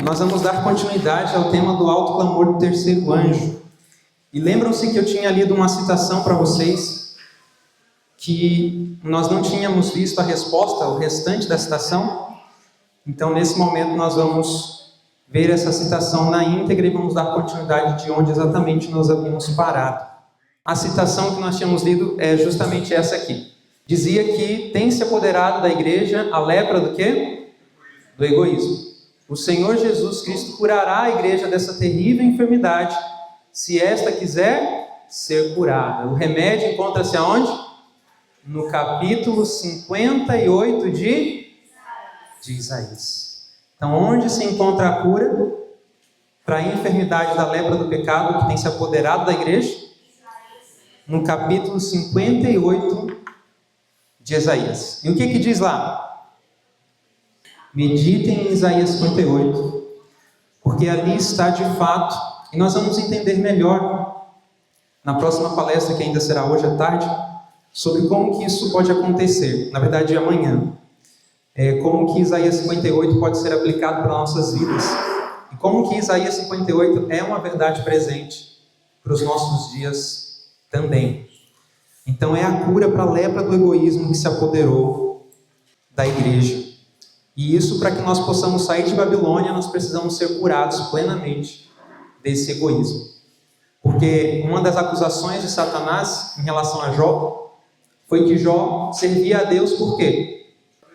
Nós vamos dar continuidade ao tema do alto clamor do terceiro anjo. E lembram-se que eu tinha lido uma citação para vocês, que nós não tínhamos visto a resposta, o restante da citação. Então, nesse momento, nós vamos ver essa citação na íntegra e vamos dar continuidade de onde exatamente nós havíamos parado. A citação que nós tínhamos lido é justamente essa aqui. Dizia que tem se apoderado da igreja a lepra do quê? Do egoísmo. O Senhor Jesus Cristo curará a igreja dessa terrível enfermidade, se esta quiser ser curada. O remédio encontra-se aonde? No capítulo 58 de Isaías. Então, onde se encontra a cura para a enfermidade da lepra do pecado que tem se apoderado da igreja? No capítulo 58 de Isaías. E o que diz lá? Meditem em Isaías 58, porque ali está de fato, e nós vamos entender melhor na próxima palestra, que ainda será hoje à tarde, sobre como que isso pode acontecer, na verdade amanhã, como que Isaías 58 pode ser aplicado para nossas vidas, e como que Isaías 58 é uma verdade presente para os nossos dias também. Então é a cura para a lepra do egoísmo que se apoderou da igreja. E isso, para que nós possamos sair de Babilônia, nós precisamos ser curados plenamente desse egoísmo. Porque uma das acusações de Satanás em relação a Jó foi que Jó servia a Deus por quê?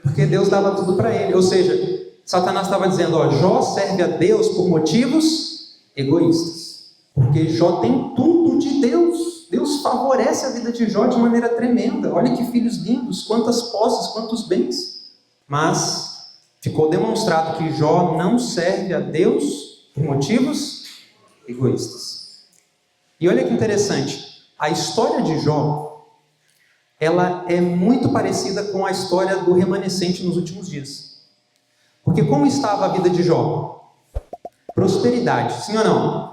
Porque Deus dava tudo para ele. Ou seja, Satanás estava dizendo, Jó serve a Deus por motivos egoístas. Porque Jó tem tudo de Deus. Deus favorece a vida de Jó de maneira tremenda. Olha que filhos lindos, quantas posses, quantos bens. Mas ficou demonstrado que Jó não serve a Deus por motivos egoístas. E olha que interessante, a história de Jó, ela é muito parecida com a história do remanescente nos últimos dias. Porque como estava a vida de Jó? Prosperidade, sim ou não?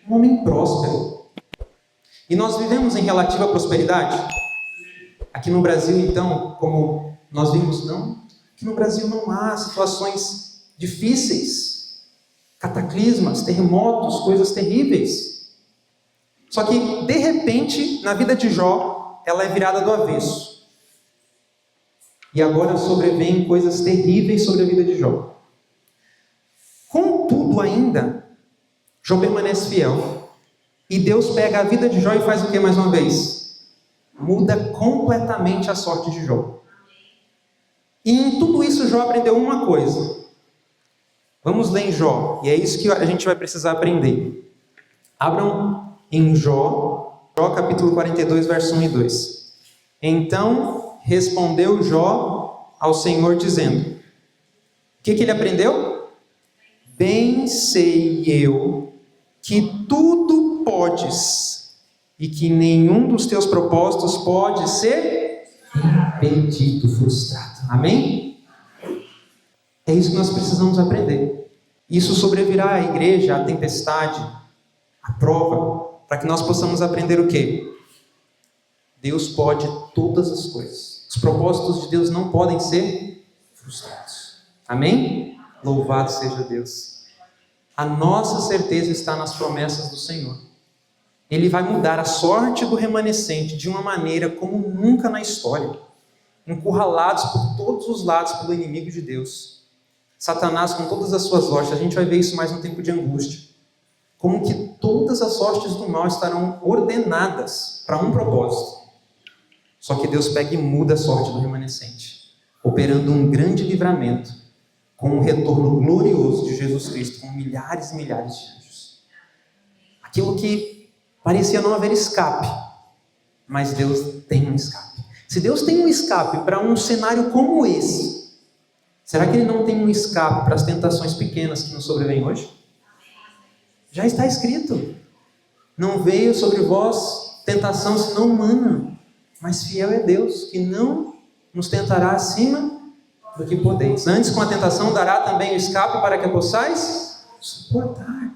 Um homem próspero. E nós vivemos em relativa prosperidade? Aqui no Brasil, então, como nós vimos, não. Aqui no Brasil não há situações difíceis, cataclismas, terremotos, coisas terríveis. Só que, de repente, na vida de Jó, ela é virada do avesso. E agora sobrevêm coisas terríveis sobre a vida de Jó. Contudo ainda, Jó permanece fiel. E Deus pega a vida de Jó e faz o que mais uma vez? Muda completamente a sorte de Jó. E em tudo isso Jó aprendeu uma coisa. Vamos ler em Jó, e é isso que a gente vai precisar aprender. Abram em Jó capítulo 42, verso 1 e 2. Então respondeu Jó ao Senhor dizendo, o que ele aprendeu? Bem sei eu que tudo podes, e que nenhum dos teus propósitos pode ser impedido, frustrado. Amém? É isso que nós precisamos aprender. Isso sobrevirá à igreja, à tempestade, à prova, para que nós possamos aprender o quê? Deus pode todas as coisas. Os propósitos de Deus não podem ser frustrados. Amém? Louvado seja Deus. A nossa certeza está nas promessas do Senhor. Ele vai mudar a sorte do remanescente de uma maneira como nunca na história. Encurralados por todos os lados pelo inimigo de Deus. Satanás com todas as suas hostes. A gente vai ver isso mais no tempo de angústia. Como que todas as hostes do mal estarão ordenadas para um propósito. Só que Deus pega e muda a sorte do remanescente, operando um grande livramento, com o retorno glorioso de Jesus Cristo, com milhares e milhares de anjos. Aquilo que parecia não haver escape, mas Deus tem um escape. Se Deus tem um escape para um cenário como esse, será que Ele não tem um escape para as tentações pequenas que nos sobrevêm hoje? Já está escrito. Não veio sobre vós tentação senão humana, mas fiel é Deus, que não nos tentará acima do que podeis. Antes, com a tentação, dará também o escape para que a possais suportar.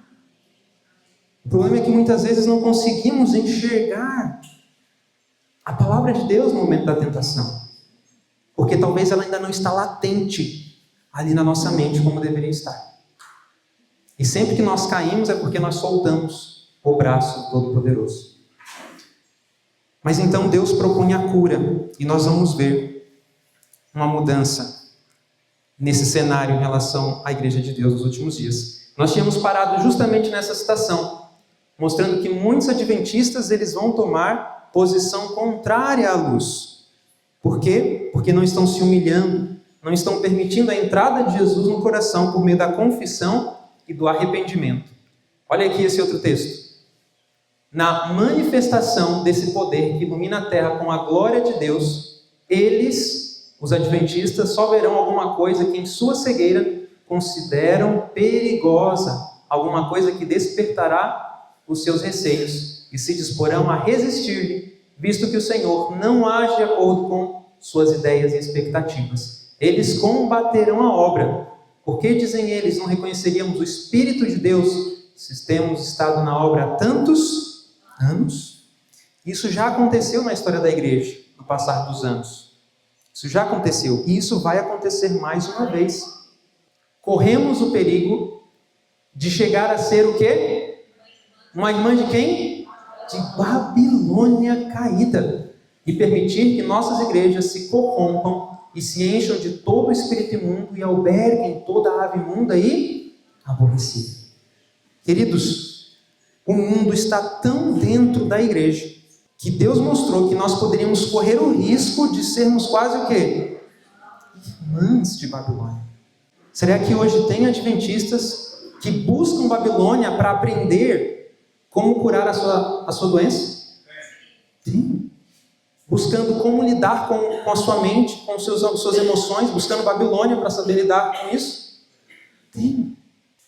O problema é que muitas vezes não conseguimos enxergar a palavra de Deus no momento da tentação. Porque talvez ela ainda não está latente ali na nossa mente como deveria estar. E sempre que nós caímos é porque nós soltamos o braço do Todo-Poderoso. Mas então Deus propunha a cura, e nós vamos ver uma mudança nesse cenário em relação à Igreja de Deus nos últimos dias. Nós tínhamos parado justamente nessa citação, mostrando que muitos adventistas eles vão tomar posição contrária à luz. Por quê? Porque não estão se humilhando, não estão permitindo a entrada de Jesus no coração por meio da confissão e do arrependimento. Olha aqui esse outro texto. Na manifestação desse poder que ilumina a terra com a glória de Deus, eles, os adventistas, só verão alguma coisa que em sua cegueira consideram perigosa, alguma coisa que despertará os seus receios e se disporão a resistir-lhe, visto que o Senhor não age de acordo com suas ideias e expectativas. Eles combaterão a obra. Por que, dizem eles, não reconheceríamos o Espírito de Deus se temos estado na obra há tantos anos? Isso já aconteceu na história da igreja, no passar dos anos. Isso já aconteceu e isso vai acontecer mais uma vez. Corremos o perigo de chegar a ser o quê? Uma irmã de quem? De Babilônia caída. E permitir que nossas igrejas se corrompam e se encham de todo o espírito imundo e alberguem toda a ave imunda e aborrecida. Queridos, o mundo está tão dentro da igreja que Deus mostrou que nós poderíamos correr o risco de sermos quase o quê? Irmãs de Babilônia. Será que hoje tem adventistas que buscam Babilônia para aprender como curar a sua doença? Tem. Buscando como lidar com a sua mente, com suas emoções, buscando Babilônia para saber lidar com isso? Tem.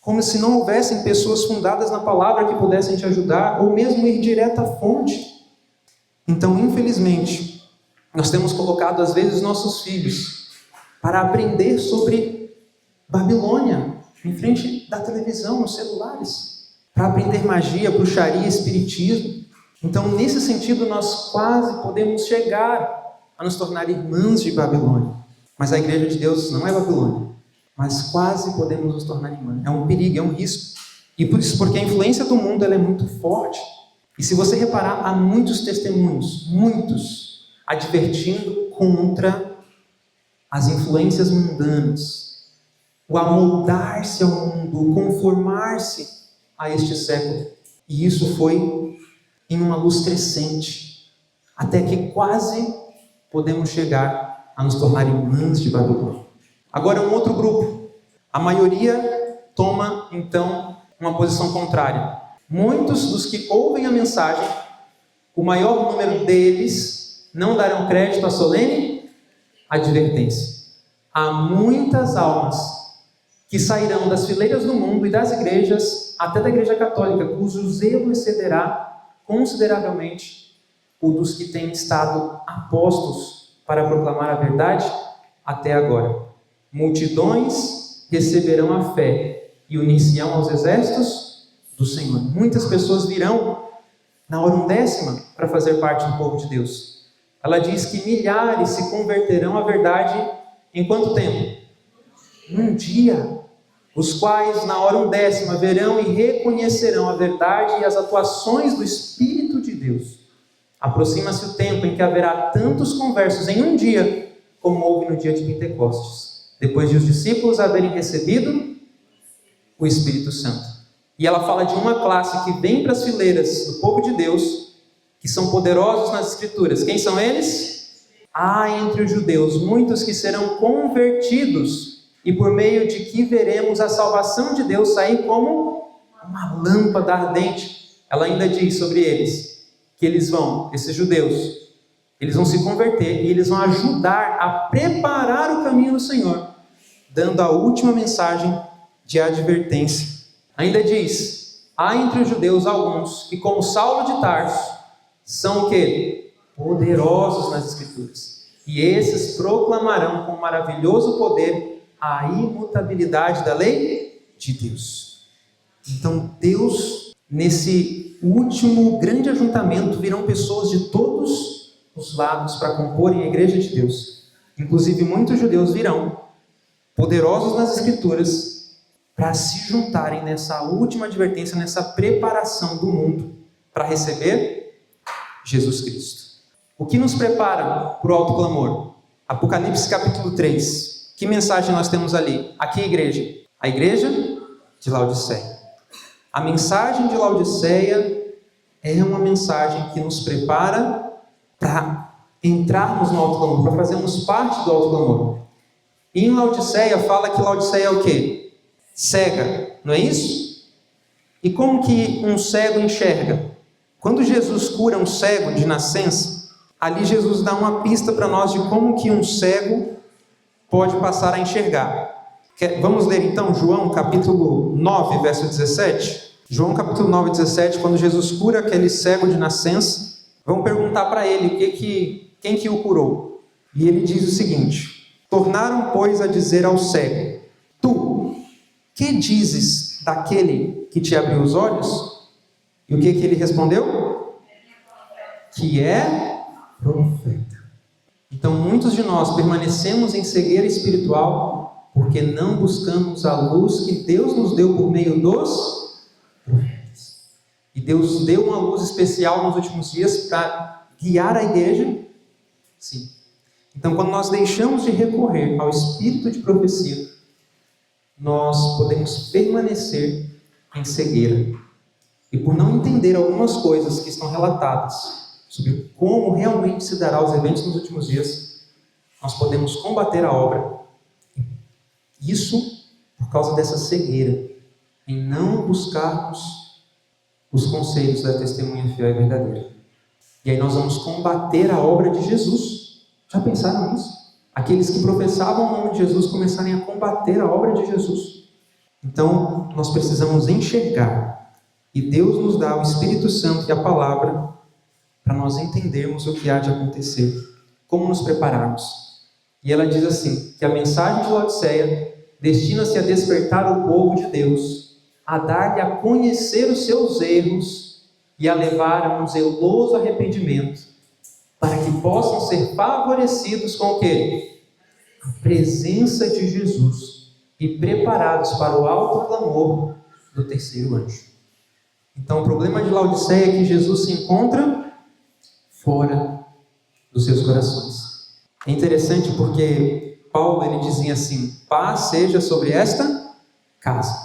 Como se não houvessem pessoas fundadas na palavra que pudessem te ajudar, ou mesmo ir direto à fonte. Então, infelizmente, nós temos colocado às vezes nossos filhos para aprender sobre Babilônia, em frente da televisão, nos celulares, para aprender magia, bruxaria, espiritismo. Então, nesse sentido, nós quase podemos chegar a nos tornar irmãs de Babilônia. Mas a igreja de Deus não é Babilônia, mas quase podemos nos tornar irmãs. É um perigo, é um risco. E por isso, porque a influência do mundo ela é muito forte. E se você reparar, há muitos testemunhos, muitos, advertindo contra as influências mundanas, o amoldar-se ao mundo, o conformar-se a este século. E isso foi em uma luz crescente, até que quase podemos chegar a nos tornar irmãs de Babilônia. Agora, um outro grupo. A maioria toma, então, uma posição contrária. Muitos dos que ouvem a mensagem, o maior número deles não darão crédito à solene advertência. Há muitas almas que sairão das fileiras do mundo e das igrejas, até da igreja católica, cujo zelo excederá consideravelmente o dos que têm estado apostos para proclamar a verdade até agora. Multidões receberão a fé e unir-se-ão aos exércitos do Senhor. Muitas pessoas virão na hora 10ª para fazer parte do povo de Deus. Ela diz que milhares se converterão à verdade em quanto tempo? Num dia. Os quais na hora 10ª verão e reconhecerão a verdade e as atuações do Espírito de Deus. Aproxima-se o tempo em que haverá tantos conversos em um dia, como houve no dia de Pentecostes, depois de os discípulos haverem recebido o Espírito Santo. E ela fala de uma classe que vem para as fileiras do povo de Deus, que são poderosos nas Escrituras. Quem são eles? Há entre os judeus muitos que serão convertidos, e por meio de que veremos a salvação de Deus sair como uma lâmpada ardente. Ela ainda diz sobre eles, que esses judeus, eles vão se converter e eles vão ajudar a preparar o caminho do Senhor, dando a última mensagem de advertência. Ainda diz, há entre os judeus alguns que, como Saulo de Tarso, são o quê? Poderosos nas Escrituras. E esses proclamarão com maravilhoso poder a imutabilidade da lei de Deus. Então Deus, nesse último grande ajuntamento, virão pessoas de todos os lados para comporem a igreja de Deus. Inclusive muitos judeus virão, poderosos nas Escrituras, para se juntarem nessa última advertência, nessa preparação do mundo para receber Jesus Cristo. O que nos prepara para o alto clamor? Apocalipse capítulo 3. Que mensagem nós temos ali? Aqui a igreja de Laodiceia. A mensagem de Laodiceia é uma mensagem que nos prepara para entrarmos no alto clamor, para fazermos parte do alto clamor. E em Laodiceia fala que Laodiceia é o quê? Cega, não é isso? E como que um cego enxerga? Quando Jesus cura um cego de nascença, ali Jesus dá uma pista para nós de como que um cego pode passar a enxergar. Vamos ler então João capítulo 9, verso 17? João capítulo 9, 17, quando Jesus cura aquele cego de nascença, vão perguntar para ele quem que o curou. E ele diz o seguinte: tornaram, pois, a dizer ao cego: tu, que dizes daquele que te abriu os olhos? E o que ele respondeu? Que é profeta. Então muitos de nós permanecemos em cegueira espiritual porque não buscamos a luz que Deus nos deu por meio dos profetas. E Deus deu uma luz especial nos últimos dias para guiar a igreja. Sim. Então, quando nós deixamos de recorrer ao espírito de profecia, nós podemos permanecer em cegueira. E por não entender algumas coisas que estão relatadas sobre como realmente se dará os eventos nos últimos dias, nós podemos combater a obra. Isso por causa dessa cegueira, em não buscarmos os conselhos da testemunha fiel e verdadeira. E aí nós vamos combater a obra de Jesus. Já pensaram nisso? Aqueles que professavam o nome de Jesus começarem a combater a obra de Jesus. Então, nós precisamos enxergar. E Deus nos dá o Espírito Santo e a palavra para nós entendermos o que há de acontecer, como nos prepararmos. E ela diz assim, que a mensagem de Laodiceia destina-se a despertar o povo de Deus, a dar-lhe a conhecer os seus erros e a levar a um zeloso arrependimento, para que possam ser favorecidos com o quê? A presença de Jesus e preparados para o alto clamor do terceiro anjo. Então o problema de Laodiceia é que Jesus se encontra fora dos seus corações. É interessante porque Paulo ele dizia assim: paz seja sobre esta casa.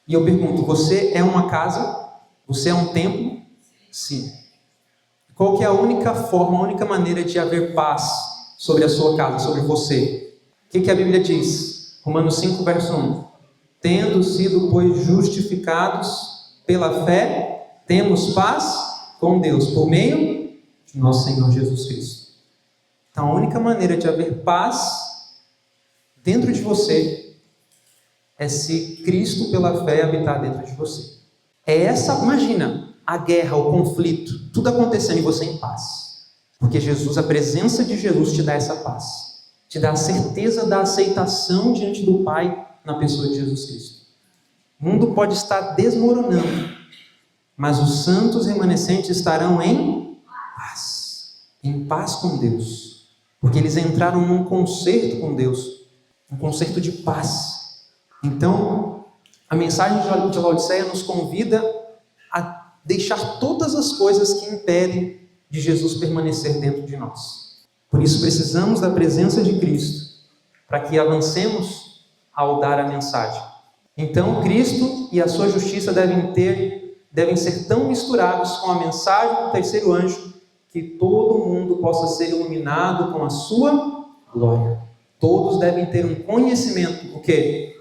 E eu pergunto, você é uma casa? Você é um templo? Sim. Qual que é a única forma, a única maneira de haver paz sobre a sua casa, sobre você? O que a Bíblia diz? Romanos 5, verso 1. Tendo sido, pois, justificados pela fé, temos paz com Deus, por meio de nosso Senhor Jesus Cristo. Então, a única maneira de haver paz dentro de você é se Cristo, pela fé, habitar dentro de você. Imagina, a guerra, o conflito, tudo acontecendo e você em paz. Porque Jesus, a presença de Jesus te dá essa paz. Te dá a certeza da aceitação diante do Pai na pessoa de Jesus Cristo. O mundo pode estar desmoronando, mas os santos remanescentes estarão em paz com Deus. Porque eles entraram num concerto com Deus, um concerto de paz. Então, a mensagem de Laodiceia nos convida a deixar todas as coisas que impedem de Jesus permanecer dentro de nós. Por isso precisamos da presença de Cristo, para que avancemos ao dar a mensagem. Então, Cristo e a sua justiça devem ser tão misturados com a mensagem do terceiro anjo, que todo mundo possa ser iluminado com a sua glória. Todos devem ter um conhecimento, o quê?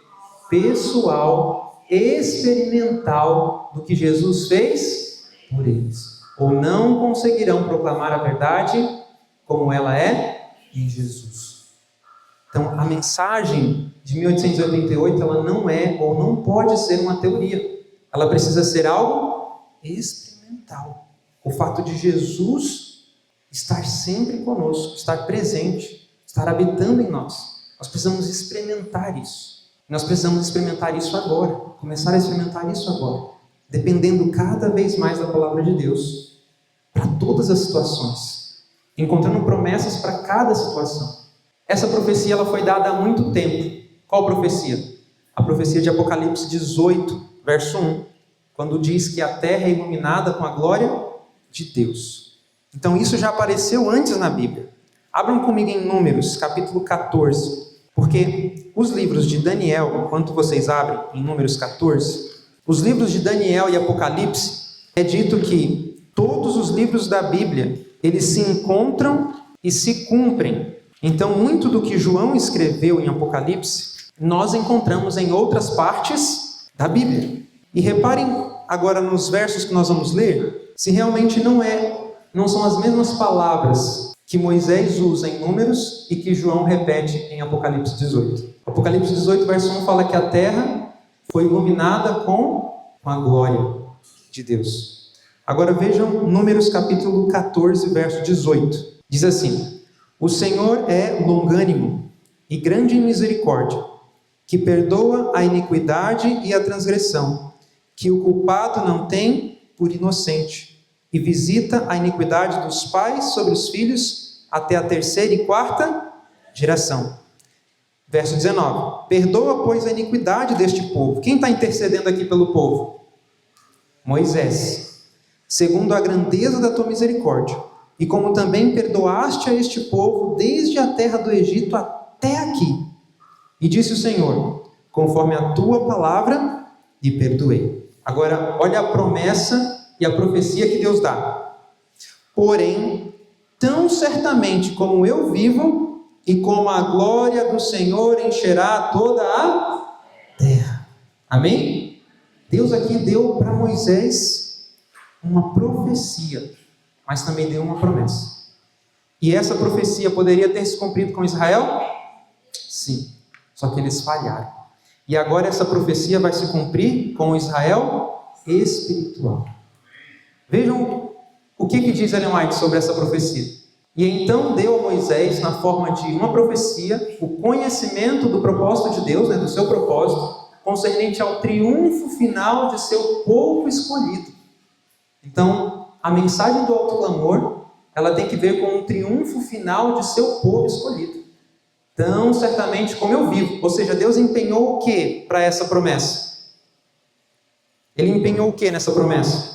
Pessoal, experimental do que Jesus fez por eles. Ou não conseguirão proclamar a verdade como ela é em Jesus. Então, a mensagem de 1888, ela não é ou não pode ser uma teoria. Ela precisa ser algo experimental. O fato de Jesus estar sempre conosco, estar presente, estar habitando em nós. Nós precisamos experimentar isso. Nós precisamos experimentar isso agora. Começar a experimentar isso agora. Dependendo cada vez mais da palavra de Deus. Para todas as situações. Encontrando promessas para cada situação. Essa profecia ela foi dada há muito tempo. Qual profecia? A profecia de Apocalipse 18, verso 1, quando diz que a terra é iluminada com a glória de Deus. Então isso já apareceu antes na Bíblia. Abram comigo em Números, capítulo 14, porque os livros de Daniel, enquanto vocês abrem em Números 14, os livros de Daniel e Apocalipse, é dito que todos os livros da Bíblia, eles se encontram e se cumprem. Então, muito do que João escreveu em Apocalipse, nós encontramos em outras partes da Bíblia. E reparem agora nos versos que nós vamos ler, se realmente não são as mesmas palavras que Moisés usa em Números e que João repete em Apocalipse 18. Apocalipse 18, verso 1 fala que a terra foi iluminada com a glória de Deus. Agora vejam Números capítulo 14, verso 18. Diz assim: o Senhor é longânimo e grande em misericórdia, que perdoa a iniquidade e a transgressão, que o culpado não tem por inocente, e visita a iniquidade dos pais sobre os filhos até a terceira e quarta geração. Verso 19: perdoa, pois, a iniquidade deste povo. Quem está intercedendo aqui pelo povo? Moisés. Segundo a grandeza da tua misericórdia, e como também perdoaste a este povo desde a terra do Egito até aqui. E disse o Senhor: conforme a tua palavra, lhe perdoei. Agora, olha a promessa e a profecia que Deus dá. Porém, tão certamente como eu vivo, e como a glória do Senhor encherá toda a terra. Amém? Deus aqui deu para Moisés uma profecia, mas também deu uma promessa. E essa profecia poderia ter se cumprido com Israel? Sim, só que eles falharam. E agora essa profecia vai se cumprir com o Israel espiritual. Vejam o que diz Ellen White sobre essa profecia. E então deu a Moisés, na forma de uma profecia, o conhecimento do propósito de Deus, do seu propósito, concernente ao triunfo final de seu povo escolhido. Então, a mensagem do alto clamor, ela tem que ver com um triunfo final de seu povo escolhido. Tão certamente como eu vivo. Ou seja, Deus empenhou o que para essa promessa? Ele empenhou o que nessa promessa?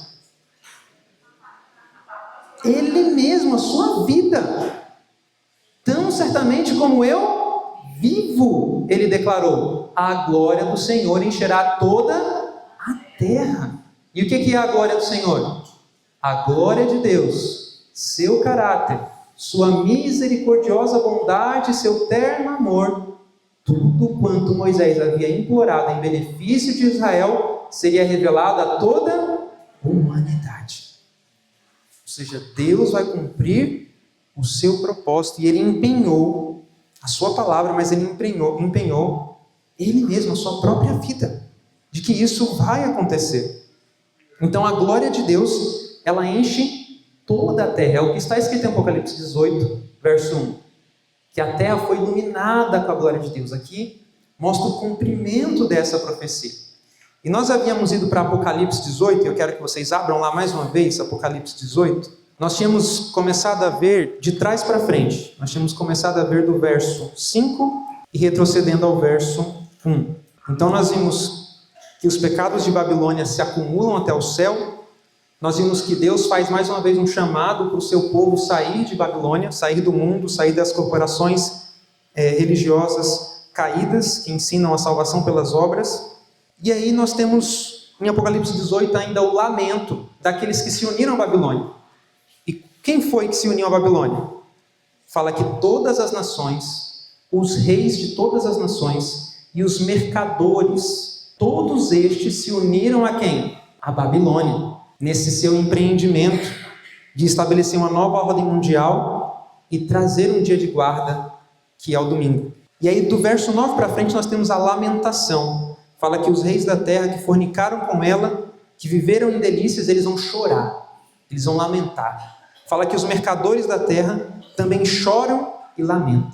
Ele mesmo, a sua vida. Tão certamente como eu vivo, ele declarou, a glória do Senhor encherá toda a terra. E o que é a glória do Senhor? A glória de Deus, seu caráter, sua misericordiosa bondade, seu terno amor, tudo quanto Moisés havia implorado em benefício de Israel, seria revelado a toda a humanidade. Ou seja, Deus vai cumprir o seu propósito, e ele empenhou a sua palavra, mas ele empenhou ele mesmo, a sua própria vida, de que isso vai acontecer. Então a glória de Deus, ela enche toda a terra. É o que está escrito em Apocalipse 18, verso 1. Que a terra foi iluminada com a glória de Deus. Aqui mostra o cumprimento dessa profecia. E nós havíamos ido para Apocalipse 18, eu quero que vocês abram lá mais uma vez, Apocalipse 18. Nós tínhamos começado a ver de trás para frente. Nós tínhamos começado a ver do verso 5 e retrocedendo ao verso 1. Então nós vimos que os pecados de Babilônia se acumulam até o céu. Nós vimos que Deus faz mais uma vez um chamado para o seu povo sair de Babilônia, sair do mundo, sair das corporações religiosas caídas, que ensinam a salvação pelas obras. E aí nós temos em Apocalipse 18 ainda o lamento daqueles que se uniram à Babilônia. E quem foi que se uniu à Babilônia? Fala que todas as nações, os reis de todas as nações e os mercadores, todos estes se uniram a quem? A Babilônia, nesse seu empreendimento de estabelecer uma nova ordem mundial e trazer um dia de guarda, que é o domingo. E aí do verso 9 para frente nós temos a lamentação. Fala que os reis da terra que fornicaram com ela, que viveram em delícias, eles vão chorar, eles vão lamentar. Fala que os mercadores da terra também choram e lamentam.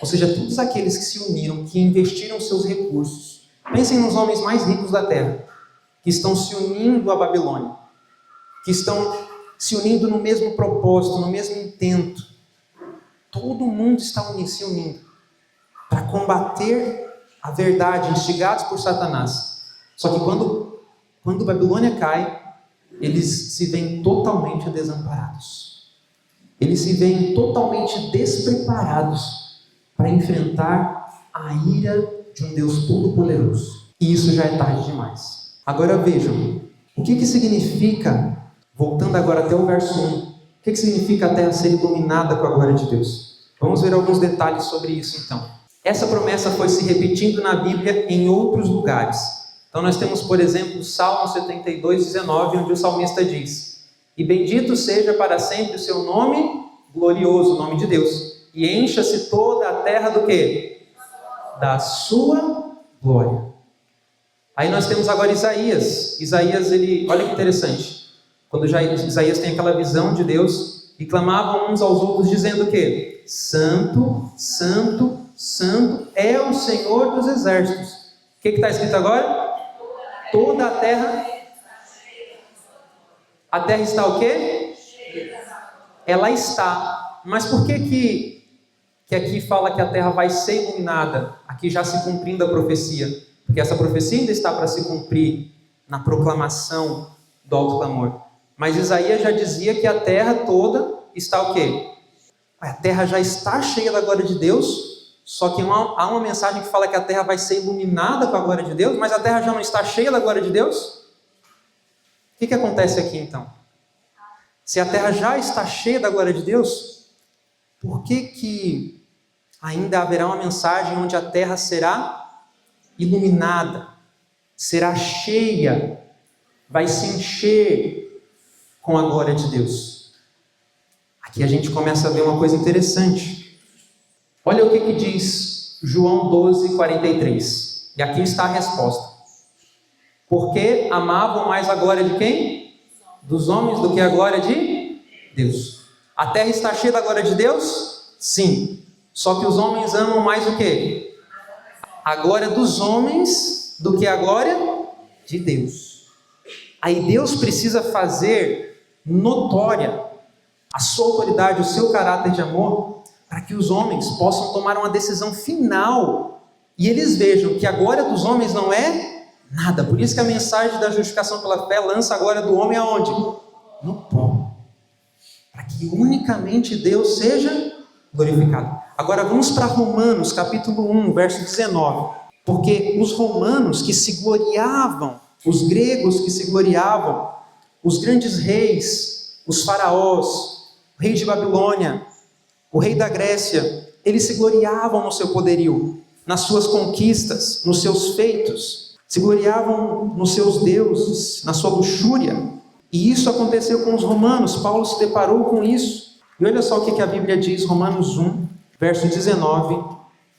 Ou seja, todos aqueles que se uniram, que investiram seus recursos. Pensem nos homens mais ricos da terra, que estão se unindo à Babilônia, que estão se unindo no mesmo propósito, no mesmo intento. Todo mundo está se unindo para combater a verdade, instigados por Satanás. Só que quando Babilônia cai, eles se veem totalmente desamparados. Eles se veem totalmente despreparados para enfrentar a ira de um Deus todo-poderoso. E isso já é tarde demais. Agora vejam, o que significa, voltando agora até o verso 1, o que significa a terra ser iluminada com a glória de Deus? Vamos ver alguns detalhes sobre isso então. Essa promessa foi se repetindo na Bíblia em outros lugares. Então nós temos, por exemplo, Salmo 72, 19, onde o salmista diz: e bendito seja para sempre o seu nome glorioso, o nome de Deus, e encha-se toda a terra do quê? Da sua glória. Aí nós temos agora Isaías, olha que interessante, quando Isaías tem aquela visão de Deus, e clamavam uns aos outros dizendo o quê? Santo, Santo, Santo é o Senhor dos exércitos. O que está escrito agora? Toda a terra está o quê? Ela está. Mas por que aqui fala que a terra vai ser iluminada? Aqui já se cumprindo a profecia. Porque essa profecia ainda está para se cumprir na proclamação do alto clamor. Mas Isaías já dizia que a terra toda está o quê? A terra já está cheia da glória de Deus, só que há uma mensagem que fala que a terra vai ser iluminada com a glória de Deus, mas a terra já não está cheia da glória de Deus? O que acontece aqui então? Se a terra já está cheia da glória de Deus, por que ainda haverá uma mensagem onde a terra será iluminada, será cheia, vai se encher com a glória de Deus? Aqui a gente começa a ver uma coisa interessante. Olha o que diz João 12, 43. E aqui está a resposta. Porque amavam mais a glória de quem? Dos homens do que a glória de Deus. A terra está cheia da glória de Deus? Sim. Só que os homens amam mais o quê? A glória dos homens do que a glória de Deus. Aí Deus precisa fazer notória a sua autoridade, o seu caráter de amor, para que os homens possam tomar uma decisão final e eles vejam que a glória dos homens não é nada. Por isso que a mensagem da justificação pela fé lança a glória do homem aonde? No pó. Para que unicamente Deus seja glorificado. Agora vamos para Romanos, capítulo 1, verso 19. Porque os romanos que se gloriavam, os gregos que se gloriavam, os grandes reis, os faraós, o rei de Babilônia, o rei da Grécia, eles se gloriavam no seu poderio, nas suas conquistas, nos seus feitos, se gloriavam nos seus deuses, na sua luxúria. E isso aconteceu com os romanos. Paulo se deparou com isso. E olha só o que a Bíblia diz, Romanos 1, verso 19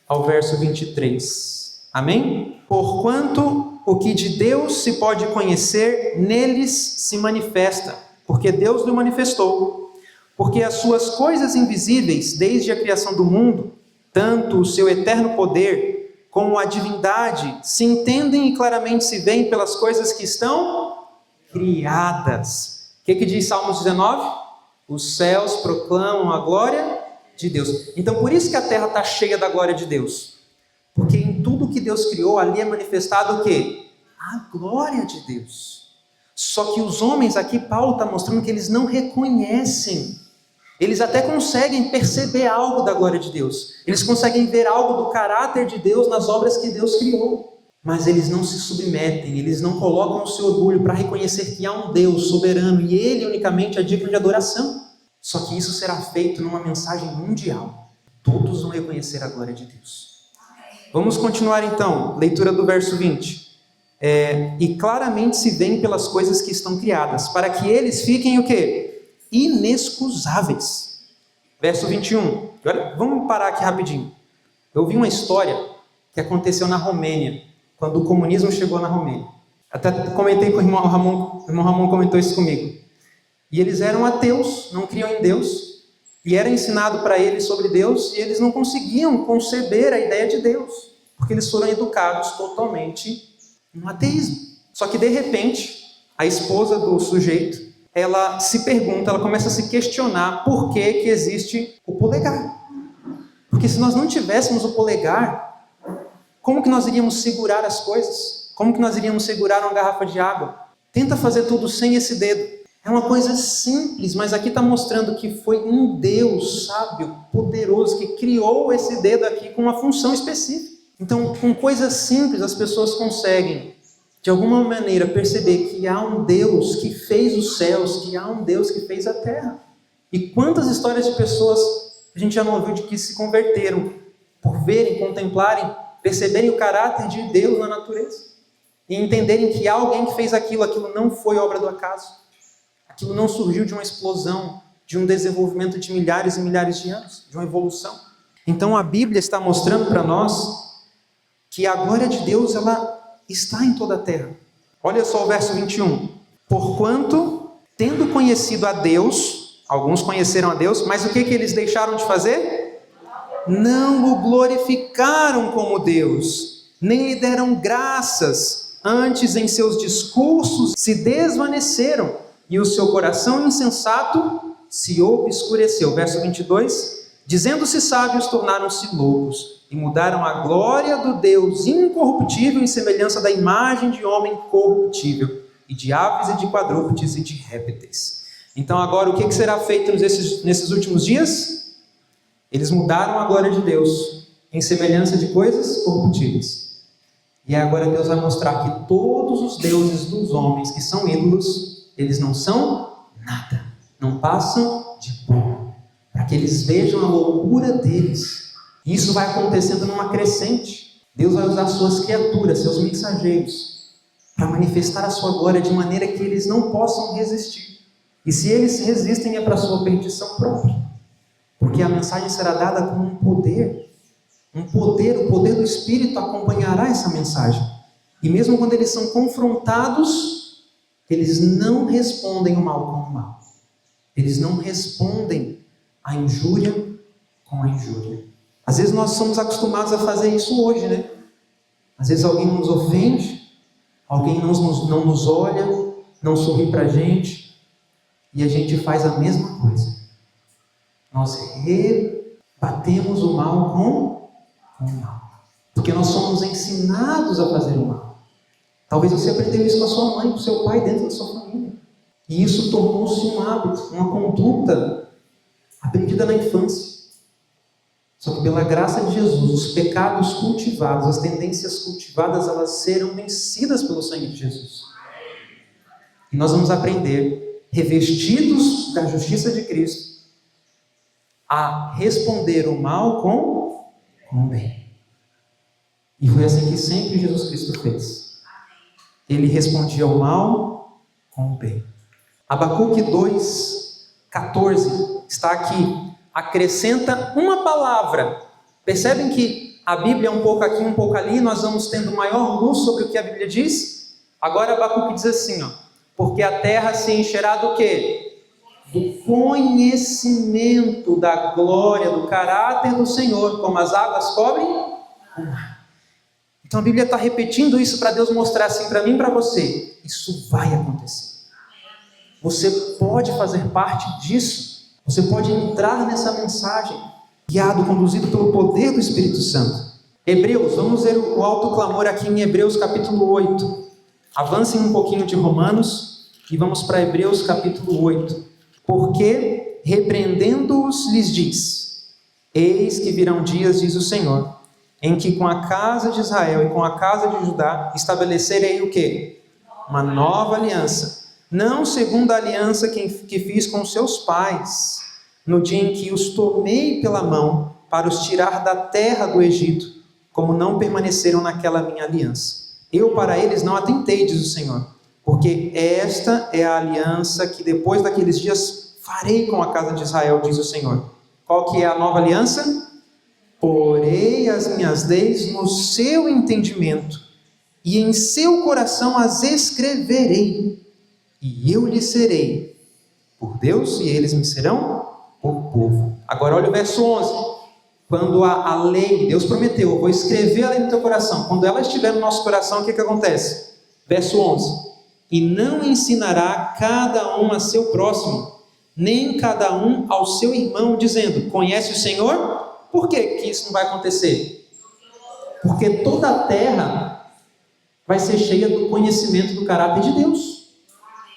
ao verso 23. Amém? Porquanto o que de Deus se pode conhecer, neles se manifesta, porque Deus lhe manifestou. Porque as suas coisas invisíveis, desde a criação do mundo, tanto o seu eterno poder, como a divindade, se entendem e claramente se veem pelas coisas que estão criadas. O que diz Salmos 19? Os céus proclamam a glória de Deus. Então por isso que a terra está cheia da glória de Deus. Porque em tudo que Deus criou, ali é manifestado o quê? A glória de Deus. Só que os homens aqui, Paulo está mostrando que eles não reconhecem. Eles até conseguem perceber algo da glória de Deus. Eles conseguem ver algo do caráter de Deus nas obras que Deus criou. Mas eles não se submetem, eles não colocam o seu orgulho para reconhecer que há um Deus soberano e Ele unicamente é digno de adoração. Só que isso será feito numa mensagem mundial. Todos vão reconhecer a glória de Deus. Vamos continuar então, leitura do verso 20. E claramente se veem pelas coisas que estão criadas, para que eles fiquem o quê? Inexcusáveis. Verso 21. Agora, vamos parar aqui rapidinho. Eu vi uma história que aconteceu na Romênia, quando o comunismo chegou na Romênia. Até comentei com o irmão Ramon comentou isso comigo. E eles eram ateus, não criam em Deus, e era ensinado para eles sobre Deus, e eles não conseguiam conceber a ideia de Deus, porque eles foram educados totalmente no ateísmo. Só que de repente, a esposa do sujeito, ela se pergunta, ela começa a se questionar por que existe o polegar. Porque se nós não tivéssemos o polegar, Como que nós iríamos segurar as coisas? Como que nós iríamos segurar uma garrafa de água? Tenta fazer tudo sem esse dedo. É uma coisa simples, mas aqui está mostrando que foi um Deus sábio, poderoso, que criou esse dedo aqui com uma função específica. Então, com coisas simples, as pessoas conseguem, de alguma maneira, perceber que há um Deus que fez os céus, que há um Deus que fez a terra. E quantas histórias de pessoas a gente já não ouviu de que se converteram por verem, contemplarem, perceberem o caráter de Deus na natureza e entenderem que há alguém que fez aquilo, aquilo não foi obra do acaso, aquilo não surgiu de uma explosão, de um desenvolvimento de milhares e milhares de anos, de uma evolução. Então a Bíblia está mostrando para nós que a glória de Deus, ela está em toda a terra. Olha só o verso 21. Porquanto, tendo conhecido a Deus, alguns conheceram a Deus, mas o que eles deixaram de fazer? Não o glorificaram como Deus, nem lhe deram graças, antes em seus discursos se desvaneceram, e o seu coração insensato se obscureceu. Verso 22, dizendo-se sábios, tornaram-se loucos, e mudaram a glória do Deus incorruptível em semelhança da imagem de homem corruptível, e de aves e de quadrúpedes e de répteis. Então agora o que será feito nesses últimos dias? Eles mudaram a glória de Deus em semelhança de coisas corruptíveis. E agora Deus vai mostrar que todos os deuses dos homens que são ídolos, eles não são nada, não passam de pó, para que eles vejam a loucura deles. E isso vai acontecendo numa crescente. Deus vai usar suas criaturas, seus mensageiros, para manifestar a sua glória de maneira que eles não possam resistir. E se eles resistem, é para a sua perdição própria. Porque a mensagem será dada com um poder. O poder do Espírito acompanhará essa mensagem. E mesmo quando eles são confrontados, eles não respondem o mal com o mal. Eles não respondem a injúria com a injúria. Às vezes nós somos acostumados a fazer isso hoje, né? Às vezes alguém nos ofende, alguém não nos olha, não sorri para a gente, e a gente faz a mesma coisa. Nós rebatemos o mal com o mal. Porque nós somos ensinados a fazer o mal. Talvez você aprendeu isso com a sua mãe, com o seu pai, dentro da sua família. E isso tornou-se um hábito, uma conduta aprendida na infância. Só que pela graça de Jesus, os pecados cultivados, as tendências cultivadas, elas serão vencidas pelo sangue de Jesus. E nós vamos aprender, revestidos da justiça de Cristo, a responder o mal com o bem. E foi assim que sempre Jesus Cristo fez. Ele respondia ao mal com o bem. Abacuque 2:14 está aqui. Acrescenta uma palavra. Percebem que a Bíblia é um pouco aqui, um pouco ali, nós vamos tendo maior luz sobre o que a Bíblia diz. Agora Abacuque diz assim, porque a terra se encherá do quê? Do conhecimento da glória, do caráter do Senhor, como as águas cobrem o mar. Então a Bíblia está repetindo isso para Deus mostrar assim para mim e para você. Isso vai acontecer. Você pode fazer parte disso. Você pode entrar nessa mensagem, guiado, conduzido pelo poder do Espírito Santo. Hebreus, vamos ver o alto clamor aqui em Hebreus capítulo 8. Avancem um pouquinho de Romanos e vamos para Hebreus capítulo 8. Porque, repreendendo-os, lhes diz: eis que virão dias, diz o Senhor, em que com a casa de Israel e com a casa de Judá estabelecerei o quê? Uma nova aliança. Não segundo a aliança que fiz com seus pais, no dia em que os tomei pela mão para os tirar da terra do Egito, como não permaneceram naquela minha aliança. Eu para eles não atentei, diz o Senhor, porque esta é a aliança que depois daqueles dias farei com a casa de Israel, diz o Senhor. Qual que é a nova aliança? Porei as minhas leis no seu entendimento, e em seu coração as escreverei. E eu lhes serei por Deus, e eles me serão por povo. Agora olha o verso 11. Quando a lei, Deus prometeu, eu vou escrever a lei no teu coração. Quando ela estiver no nosso coração, o que acontece? Verso 11. E não ensinará cada um a seu próximo, nem cada um ao seu irmão, dizendo: conhece o Senhor? Por que isso não vai acontecer? Porque toda a terra vai ser cheia do conhecimento do caráter de Deus.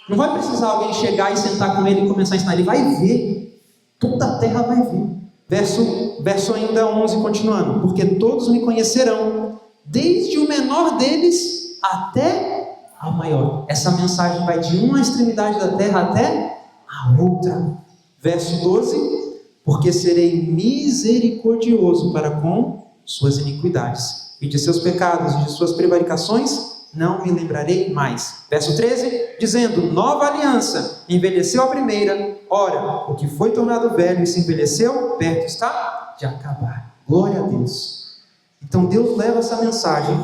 Não vai precisar alguém chegar e sentar com ele e começar a ensinar. Ele vai ver. Toda a terra vai ver. Verso ainda 11, continuando. Porque todos me conhecerão, desde o menor deles até ao maior. Essa mensagem vai de uma extremidade da terra até a outra. Verso 12. Porque serei misericordioso para com suas iniquidades. E de seus pecados e de suas prevaricações não me lembrarei mais. Verso 13, dizendo, nova aliança, envelheceu a primeira, ora, o que foi tornado velho e se envelheceu, perto está de acabar. Glória a Deus. Então Deus leva essa mensagem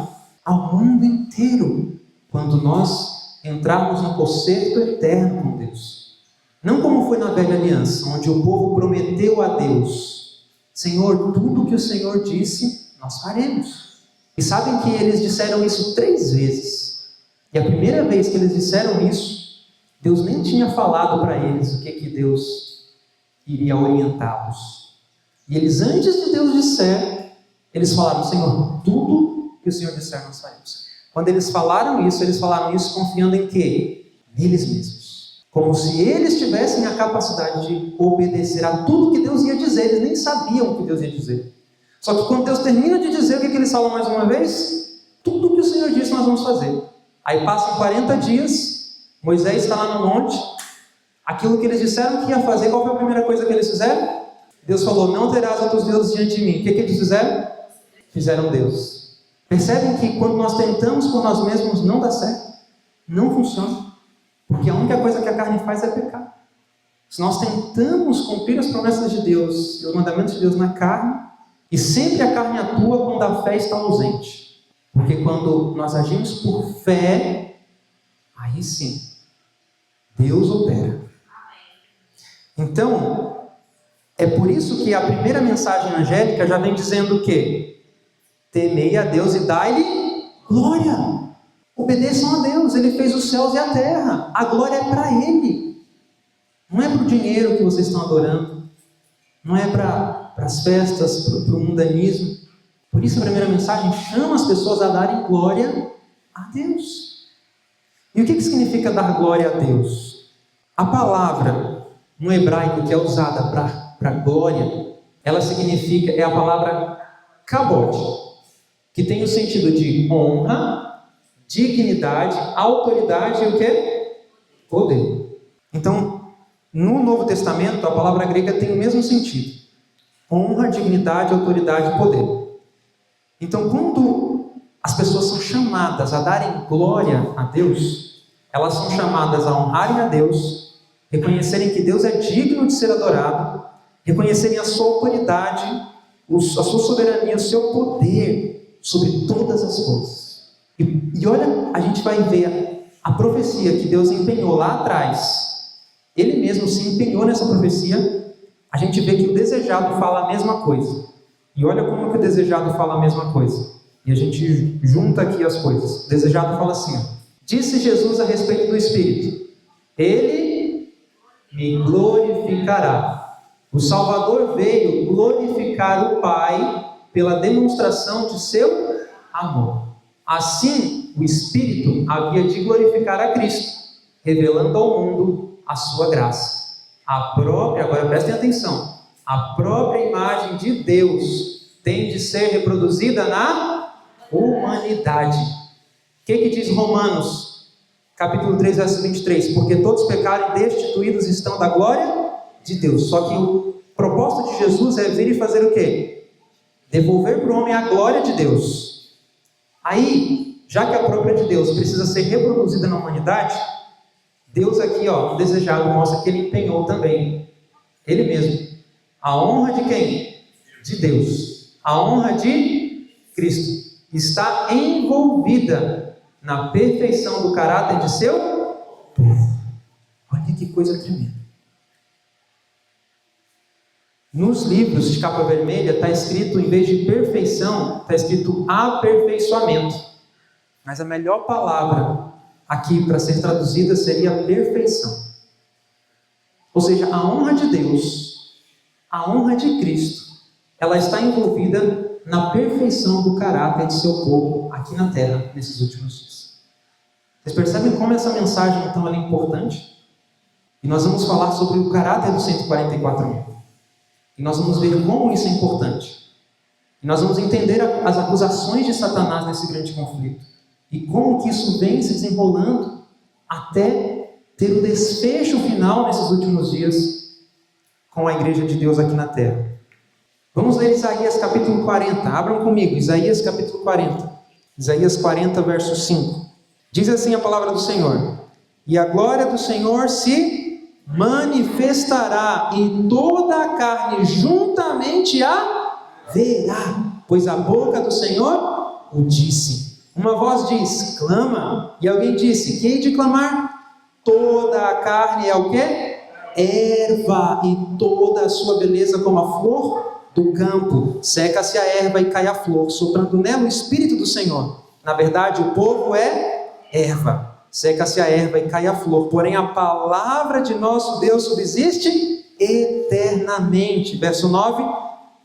ao mundo inteiro, quando nós entrarmos no concerto eterno com Deus. Não como foi na velha aliança, onde o povo prometeu a Deus, Senhor, tudo que o Senhor disse, nós faremos. E sabem que eles disseram isso 3 vezes. E a primeira vez que eles disseram isso, Deus nem tinha falado para eles o que Deus iria orientá-los. E eles, antes de Deus disser, eles falaram, Senhor, tudo que o Senhor disser nós faremos. Quando eles falaram isso confiando em quê? Neles mesmos. Como se eles tivessem a capacidade de obedecer a tudo que Deus ia dizer. Eles nem sabiam o que Deus ia dizer. Só que quando Deus termina de dizer, o que eles falam mais uma vez? Tudo que o Senhor disse nós vamos fazer. Aí passam 40 dias, Moisés está lá no monte, aquilo que eles disseram que ia fazer, qual foi a primeira coisa que eles fizeram? Deus falou, não terás outros deuses diante de mim. O que eles fizeram? Fizeram Deus. Percebem que quando nós tentamos por nós mesmos não dá certo, não funciona, porque a única coisa que a carne faz é pecar. Se nós tentamos cumprir as promessas de Deus e os mandamentos de Deus na carne, e sempre a carne atua quando a fé está ausente. Porque quando nós agimos por fé, aí sim, Deus opera. Então, é por isso que a primeira mensagem angélica já vem dizendo o quê? Temei a Deus e dai-lhe glória. Obedeçam a Deus, Ele fez os céus e a terra. A glória é para Ele. Não é para o dinheiro que vocês estão adorando. Não é para as festas, para o mundanismo. Por isso a primeira mensagem chama as pessoas a darem glória a Deus. E o que significa dar glória a Deus? A palavra no hebraico que é usada para glória, ela significa, é a palavra kabod, que tem o sentido de honra, dignidade, autoridade e o que? Poder. Então, no Novo Testamento, a palavra grega tem o mesmo sentido. Honra, dignidade, autoridade e poder. Então, quando as pessoas são chamadas a darem glória a Deus, elas são chamadas a honrarem a Deus, reconhecerem que Deus é digno de ser adorado, reconhecerem a sua autoridade, a sua soberania, o seu poder sobre todas as coisas. E olha, a gente vai ver a profecia que Deus empenhou lá atrás. Ele mesmo se empenhou nessa profecia. A gente vê que o desejado fala a mesma coisa. E olha como que o desejado fala a mesma coisa. E a gente junta aqui as coisas. O desejado fala assim, ó. Disse Jesus a respeito do Espírito: Ele me glorificará. O Salvador veio glorificar o Pai pela demonstração de seu amor. Assim, o Espírito havia de glorificar a Cristo, revelando ao mundo a sua graça. Agora prestem atenção, a própria imagem de Deus tem de ser reproduzida na humanidade. O que diz Romanos, capítulo 3, verso 23? Porque todos pecaram e destituídos estão da glória de Deus. Só que o propósito de Jesus é vir e fazer o quê? Devolver para o homem a glória de Deus. Aí, já que a própria de Deus precisa ser reproduzida na humanidade, Deus aqui, ó, o desejado, mostra que Ele empenhou também, Ele mesmo, a honra de quem? De Deus. A honra de Cristo está envolvida na perfeição do caráter de seu povo. Olha que coisa tremenda. Nos livros de capa vermelha está escrito, em vez de perfeição, está escrito aperfeiçoamento. Mas a melhor palavra aqui para ser traduzida seria perfeição. Ou seja, a honra de Deus, a honra de Cristo, ela está envolvida na perfeição do caráter de seu povo aqui na terra, nesses últimos dias. Vocês percebem como essa mensagem, então, ela é importante? E nós vamos falar sobre o caráter dos 144.000. E nós vamos ver como isso é importante. E nós vamos entender as acusações de Satanás nesse grande conflito. E como que isso vem se desenrolando até ter o desfecho final nesses últimos dias com a igreja de Deus aqui na terra. Vamos ler Isaías capítulo 40. Abram comigo, Isaías capítulo 40. Isaías 40, verso 5. Diz assim a palavra do Senhor: e a glória do Senhor se manifestará, e toda a carne juntamente a verá, pois a boca do Senhor o disse. Uma voz diz: clama. E alguém disse: que hei de clamar? Toda a carne é o quê? Erva, e toda a sua beleza como a flor do campo. Seca-se a erva e cai a flor, soprando nela o Espírito do Senhor. Na verdade, o povo é erva. Seca-se a erva e cai a flor. Porém, a palavra de nosso Deus subsiste eternamente. Verso 9.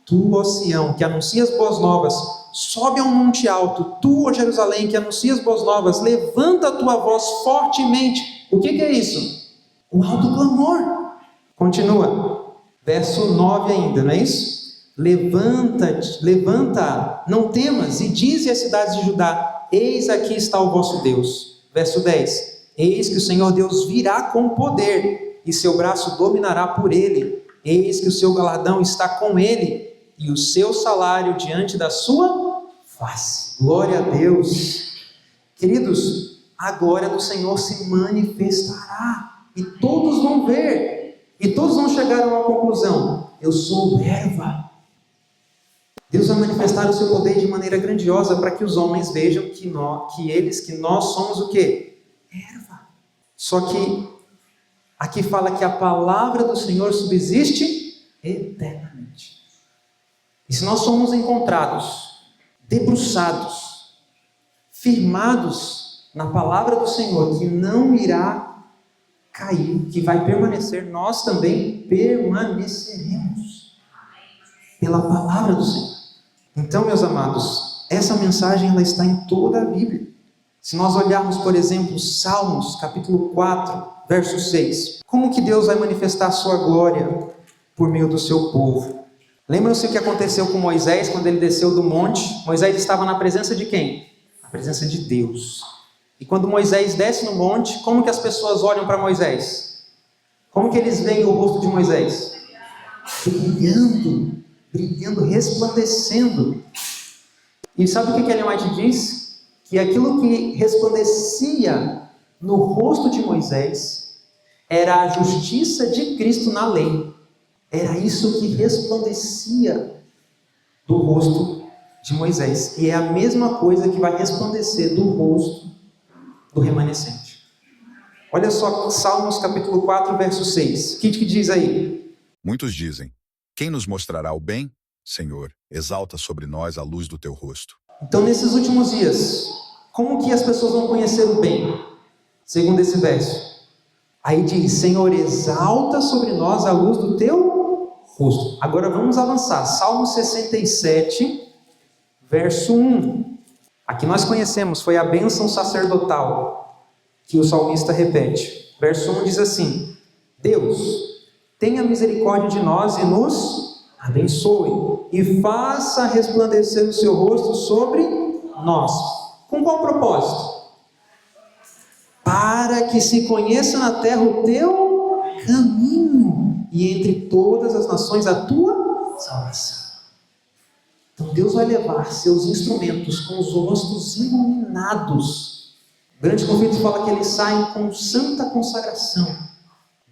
Tu, ó Sião, que anuncias boas novas, sobe a um monte alto. Tu, ó Jerusalém, que anuncias boas novas, levanta a tua voz fortemente. O que é isso? O alto clamor. Continua. Verso 9 ainda, não é isso? Levanta, não temas, e dize às cidades de Judá: eis aqui está o vosso Deus. Verso 10. Eis que o Senhor Deus virá com poder, e seu braço dominará por ele. Eis que o seu galardão está com ele, e o seu salário diante da sua face. Glória a Deus. Queridos, a glória do Senhor se manifestará, e todos vão ver, e todos vão chegar a uma conclusão: eu sou erva. Deus vai manifestar o seu poder de maneira grandiosa para que os homens vejam que nós somos o quê? Erva. Só que aqui fala que a palavra do Senhor subsiste eternamente. E se nós somos encontrados, debruçados, firmados na palavra do Senhor, que não irá cair, que vai permanecer, nós também permaneceremos pela palavra do Senhor. Então, meus amados, essa mensagem ela está em toda a Bíblia. Se nós olharmos, por exemplo, Salmos, capítulo 4, verso 6, como que Deus vai manifestar a sua glória por meio do seu povo? Lembram-se o que aconteceu com Moisés quando ele desceu do monte? Moisés estava na presença de quem? Na presença de Deus. E quando Moisés desce no monte, como que as pessoas olham para Moisés? Como que eles veem o rosto de Moisés? Brilhando, resplandecendo. E sabe o que Ellen White diz? Que aquilo que resplandecia no rosto de Moisés era a justiça de Cristo na lei. Era isso que resplandecia do rosto de Moisés. E é a mesma coisa que vai resplandecer do rosto do remanescente. Olha só, Salmos capítulo 4, verso 6. O que diz aí? Muitos dizem: quem nos mostrará o bem? Senhor, exalta sobre nós a luz do teu rosto. Então, nesses últimos dias, como que as pessoas vão conhecer o bem? Segundo esse verso. Aí diz: Senhor, exalta sobre nós a luz do teu rosto. Agora vamos avançar. Salmo 67, verso 1. Aqui nós conhecemos, foi a bênção sacerdotal que o salmista repete. Verso 1 diz assim: Deus, tenha misericórdia de nós e nos abençoe, e faça resplandecer o seu rosto sobre nós. Com qual propósito? Para que se conheça na terra o teu caminho, e entre todas as nações a tua salvação. Então Deus vai levar seus instrumentos com os rostos iluminados. O grande conflito fala que eles saem com santa consagração.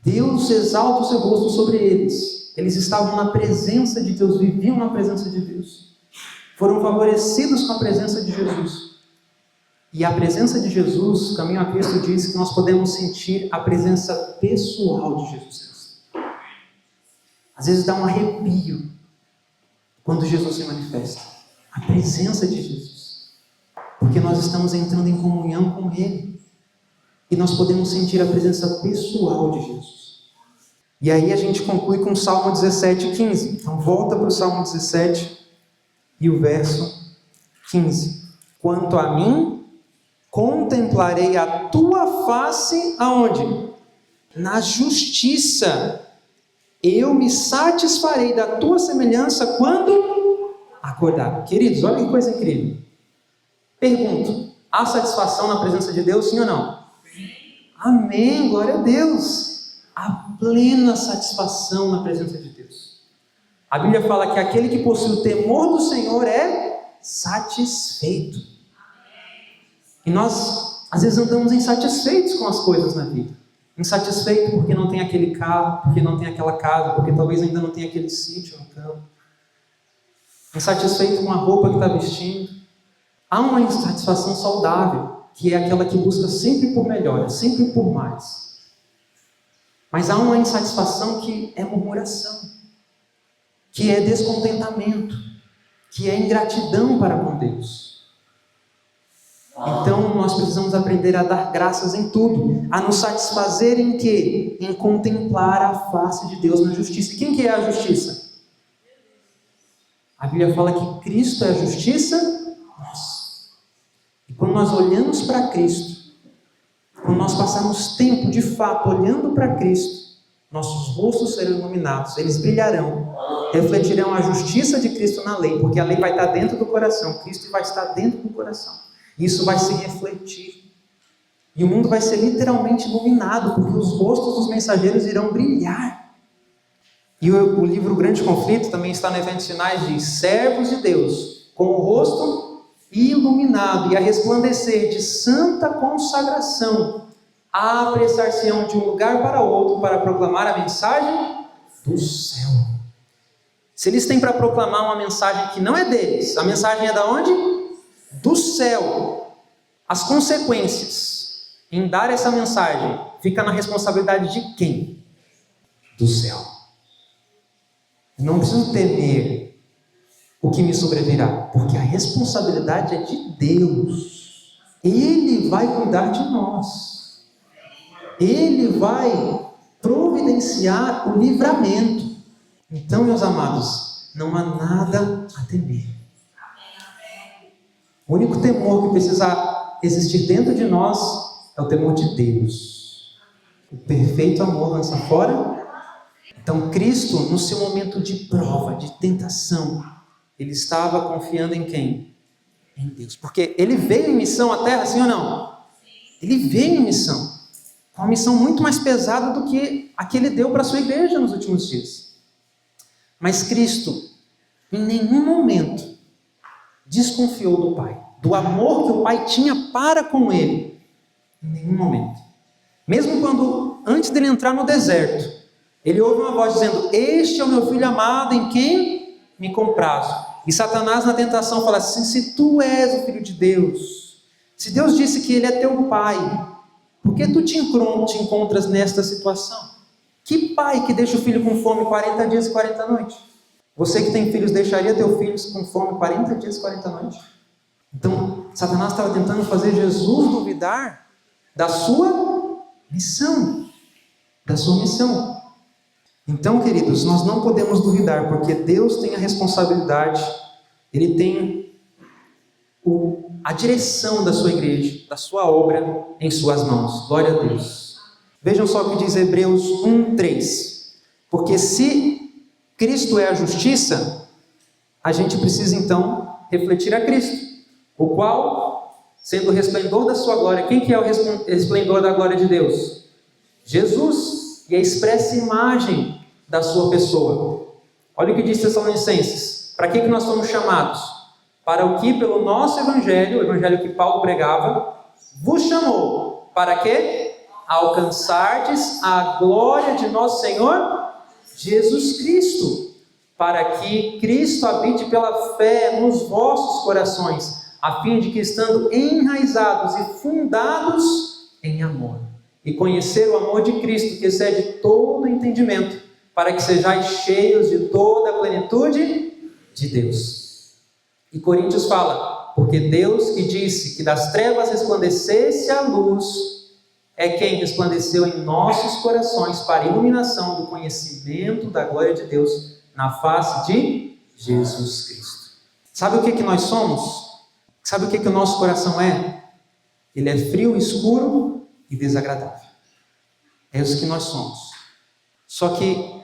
Deus exalta o seu rosto sobre eles. Eles estavam na presença de Deus, viviam na presença de Deus. Foram favorecidos com a presença de Jesus. E a presença de Jesus, o Caminho a Cristo diz que nós podemos sentir a presença pessoal de Jesus Cristo. Às vezes dá um arrepio quando Jesus se manifesta. A presença de Jesus. Porque nós estamos entrando em comunhão com Ele. E nós podemos sentir a presença pessoal de Jesus. E aí a gente conclui com o Salmo 17, 15. Então volta para o Salmo 17 E o verso 15. Quanto a mim, contemplarei a tua face aonde? Na justiça. Eu me satisfarei da tua semelhança quando acordar. Queridos, olha que coisa incrível. Pergunto, há satisfação na presença de Deus, sim ou não? Amém, glória a Deus. Há plena satisfação na presença de Deus. A Bíblia fala que aquele que possui o temor do Senhor é satisfeito. E nós, às vezes, andamos insatisfeitos com as coisas na vida. Insatisfeito porque não tem aquele carro, porque não tem aquela casa, porque talvez ainda não tenha aquele sítio no campo. Insatisfeito com a roupa que está vestindo. Há uma insatisfação saudável, que é aquela que busca sempre por melhor, sempre por mais. Mas há uma insatisfação que é murmuração, que é descontentamento, que é ingratidão para com Deus. Então nós precisamos aprender a dar graças em tudo, a nos satisfazer em quê? Em contemplar a face de Deus na justiça. E quem que é a justiça? A Bíblia fala que Cristo é a justiça nossa. E quando nós olhamos para Cristo, quando nós passarmos tempo de fato olhando para Cristo, nossos rostos serão iluminados, eles brilharão, refletirão a justiça de Cristo na lei, porque a lei vai estar dentro do coração, Cristo vai estar dentro do coração. Isso vai se refletir. E o mundo vai ser literalmente iluminado, porque os rostos dos mensageiros irão brilhar. E o livro Grande Conflito também está no Eventos Finais, diz: servos de Deus, com o rosto iluminado e a resplandecer de santa consagração, apressar-se-ão de um lugar para outro para proclamar a mensagem do céu. Se eles têm para proclamar uma mensagem que não é deles, a mensagem é da onde? Do céu. As consequências em dar essa mensagem fica na responsabilidade de quem? Do céu. Não preciso temer o que me sobrevirá, porque a responsabilidade é de Deus. Ele vai cuidar de nós. Ele vai providenciar o livramento. Então, meus amados, não há nada a temer. O único temor que precisa existir dentro de nós é o temor de Deus. O perfeito amor lança fora. Então, Cristo, no seu momento de prova, de tentação, ele estava confiando em quem? Em Deus. Porque ele veio em missão à Terra, sim ou não? Ele veio em missão. Uma missão muito mais pesada do que a que ele deu para a sua igreja nos últimos dias. Mas Cristo, em nenhum momento, desconfiou do Pai, do amor que o Pai tinha para com ele. Em nenhum momento. Mesmo quando, antes dele entrar no deserto, ele ouve uma voz dizendo: este é o meu filho amado em quem me comprazo. E Satanás na tentação fala assim: se tu és o filho de Deus, se Deus disse que ele é teu pai, por que tu te encontras nesta situação? Que pai que deixa o filho com fome 40 dias e 40 noites? Você que tem filhos, deixaria teu filho com fome 40 dias e 40 noites? Então, Satanás estava tentando fazer Jesus duvidar da sua missão. Da sua missão. Então, queridos, nós não podemos duvidar, porque Deus tem a responsabilidade, Ele tem a direção da sua igreja, da sua obra em suas mãos. Glória a Deus. Vejam só o que diz Hebreus 1:3. Porque se Cristo é a justiça, a gente precisa então refletir a Cristo, o qual, sendo o resplendor da sua glória, quem que é o resplendor da glória de Deus? Jesus, e a expressa imagem da sua pessoa. Olha o que diz Tessalonicenses: para que nós fomos chamados? Para o que pelo nosso evangelho, o evangelho que Paulo pregava, vos chamou, para que alcançardes a glória de nosso Senhor Jesus Cristo, para que Cristo habite pela fé nos vossos corações, a fim de que, estando enraizados e fundados em amor, e conhecer o amor de Cristo, que excede todo entendimento, para que sejais cheios de toda a plenitude de Deus. E Coríntios fala: porque Deus, que disse que das trevas resplandecesse a luz, é quem resplandeceu em nossos corações para a iluminação do conhecimento da glória de Deus na face de Jesus Cristo. Sabe o que nós somos? Sabe o que o nosso coração é? Ele é frio, escuro e desagradável. É isso que nós somos. Só que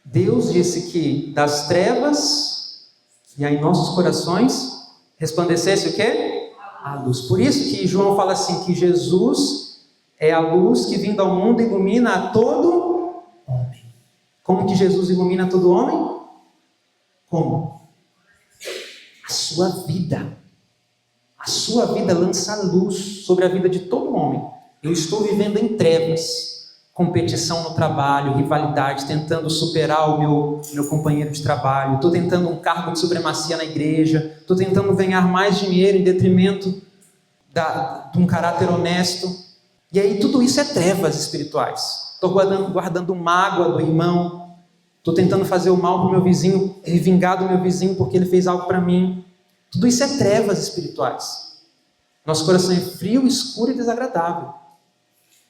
Deus disse que das trevas e em nossos corações resplandecesse o quê? A luz. Por isso que João fala assim, que Jesus é a luz que vindo ao mundo ilumina a todo homem. Como que Jesus ilumina todo homem? Como? A sua vida. A sua vida lança luz sobre a vida de todo homem. Eu estou vivendo em trevas, competição no trabalho, rivalidade, tentando superar o meu companheiro de trabalho, estou tentando um cargo de supremacia na igreja, estou tentando ganhar mais dinheiro em detrimento de um caráter honesto. E aí tudo isso é trevas espirituais. Estou guardando mágoa do irmão, estou tentando fazer o mal para o meu vizinho, me vingar do meu vizinho porque ele fez algo para mim. Tudo isso é trevas espirituais. Nosso coração é frio, escuro e desagradável.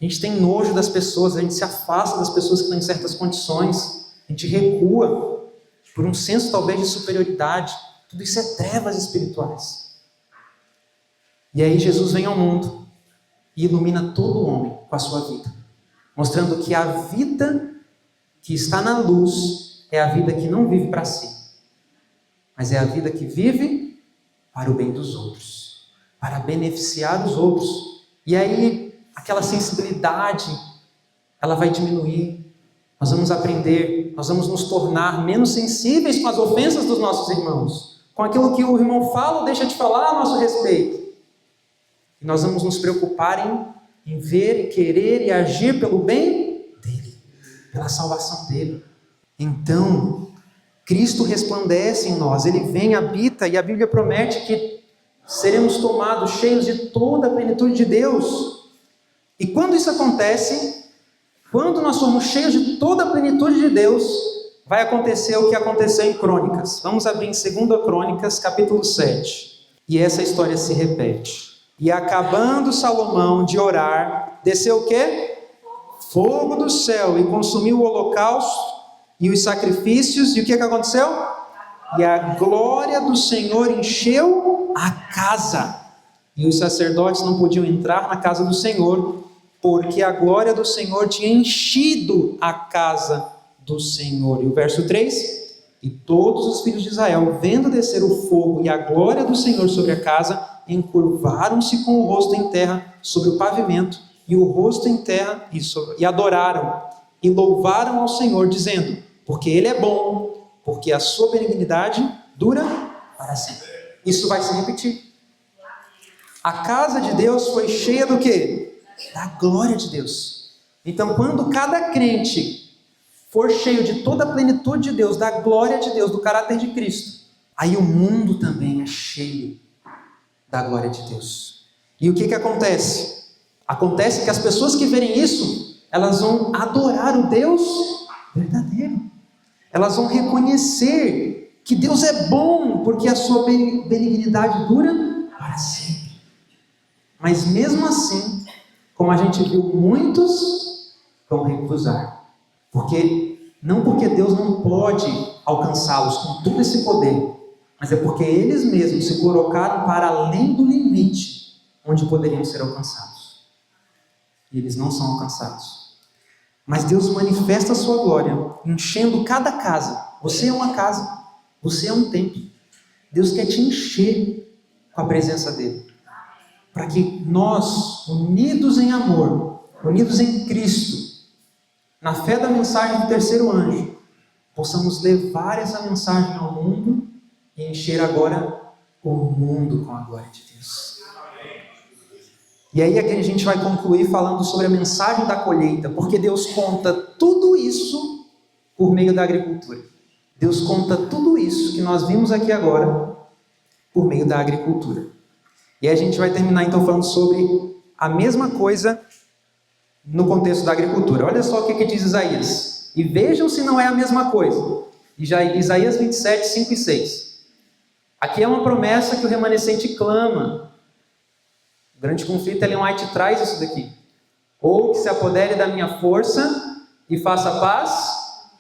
A gente tem nojo das pessoas, a gente se afasta das pessoas que estão em certas condições, a gente recua por um senso talvez de superioridade. Tudo isso é trevas espirituais. E aí Jesus vem ao mundo e ilumina todo homem com a sua vida, mostrando que a vida que está na luz é a vida que não vive para si, mas é a vida que vive para o bem dos outros, para beneficiar os outros. E aí aquela sensibilidade, ela vai diminuir. Nós vamos aprender, nós vamos nos tornar menos sensíveis com as ofensas dos nossos irmãos, com aquilo que o irmão fala ou deixa de falar a nosso respeito. E nós vamos nos preocupar em ver, e querer e agir pelo bem dele, pela salvação dele. Então, Cristo resplandece em nós, ele vem, habita, e a Bíblia promete que seremos tomados cheios de toda a plenitude de Deus. E quando isso acontece, quando nós somos cheios de toda a plenitude de Deus, vai acontecer o que aconteceu em Crônicas. Vamos abrir em 2 Crônicas, capítulo 7. E essa história se repete. E acabando Salomão de orar, desceu o quê? Fogo do céu e consumiu o holocausto e os sacrifícios. E o que aconteceu? E a glória do Senhor encheu a casa. E os sacerdotes não podiam entrar na casa do Senhor, porque a glória do Senhor tinha enchido a casa do Senhor. E o verso 3: e todos os filhos de Israel, vendo descer o fogo e a glória do Senhor sobre a casa, encurvaram-se com o rosto em terra sobre o pavimento, e o rosto em terra, e adoraram, e louvaram ao Senhor, dizendo: porque Ele é bom, porque a sua benignidade dura para sempre. Isso vai se repetir. A casa de Deus foi cheia do quê? Da glória de Deus. Então, quando cada crente for cheio de toda a plenitude de Deus, da glória de Deus, do caráter de Cristo, aí o mundo também é cheio da glória de Deus. E o que acontece? Acontece que as pessoas que verem isso, elas vão adorar o Deus verdadeiro. Elas vão reconhecer que Deus é bom, porque a sua benignidade dura para sempre. Mas mesmo assim, como a gente viu, muitos vão recusar. Não porque Deus não pode alcançá-los com todo esse poder, mas é porque eles mesmos se colocaram para além do limite onde poderiam ser alcançados. E eles não são alcançados. Mas Deus manifesta a sua glória, enchendo cada casa. Você é uma casa, você é um templo. Deus quer te encher com a presença dele, para que nós, unidos em amor, unidos em Cristo, na fé da mensagem do terceiro anjo, possamos levar essa mensagem ao mundo e encher agora o mundo com a glória de Deus. E aí a gente vai concluir falando sobre a mensagem da colheita, porque Deus conta tudo isso por meio da agricultura. Deus conta tudo isso que nós vimos aqui agora por meio da agricultura. E aí a gente vai terminar então falando sobre a mesma coisa no contexto da agricultura. Olha só o que diz Isaías. E vejam se não é a mesma coisa. Isaías 27, 5 e 6. Aqui é uma promessa que o remanescente clama. O grande conflito, Ellen White traz isso daqui. Ou que se apodere da minha força e faça paz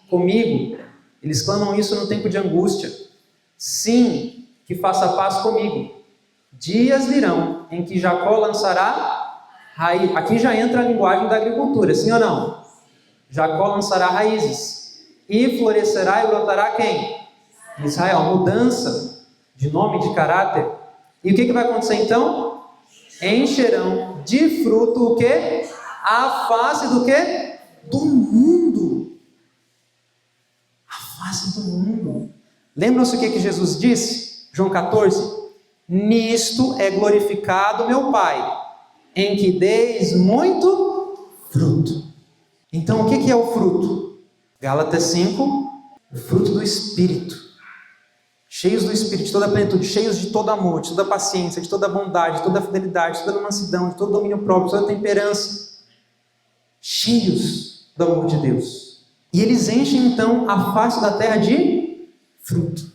comigo. Eles clamam isso no tempo de angústia. Sim, que faça paz comigo. Dias virão em que Jacó lançará raiz. Aqui já entra a linguagem da agricultura, sim ou não? Jacó lançará raízes. E florescerá e brotará quem? Israel. Mudança de nome, de caráter. E o que vai acontecer então? Encherão de fruto o quê? A face do quê? Do mundo. A face do mundo. Lembram-se o que Jesus disse? João 14. Nisto é glorificado meu Pai, em que deis muito fruto. Então o que é o fruto? Gálatas 5, o fruto do Espírito. Cheios do Espírito, de toda a plenitude, cheios de todo amor, de toda paciência, de toda bondade, de toda fidelidade, de toda mansidão, de todo domínio próprio, de toda temperança. Cheios do amor de Deus. E eles enchem então a face da terra de fruto.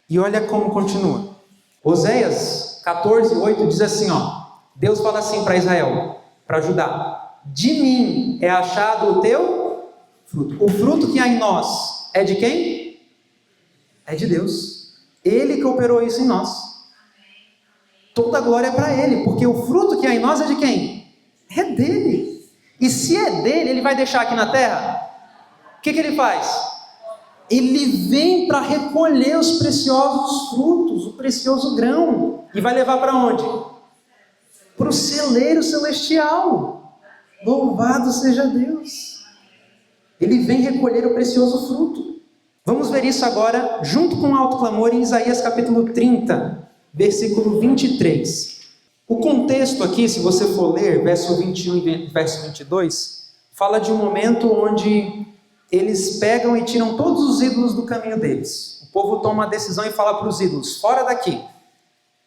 E olha como continua. Oséias 14, 8 diz assim, Deus fala assim para Israel, para Judá: de mim é achado o teu fruto. O fruto que há em nós é de quem? É de Deus. Ele que operou isso em nós. Toda a glória é para Ele, porque o fruto que há em nós é de quem? É dele. E se é dele, Ele vai deixar aqui na terra? O que Ele faz? Ele vem para recolher os preciosos frutos, o precioso grão, e vai levar para onde? Para o celeiro celestial. Louvado seja Deus. Ele vem recolher o precioso fruto. Vamos ver isso agora, junto com o alto clamor, em Isaías capítulo 30, versículo 23. O contexto aqui, se você for ler, verso 21 e verso 22, fala de um momento onde eles pegam e tiram todos os ídolos do caminho deles. O povo toma uma decisão e fala para os ídolos: fora daqui.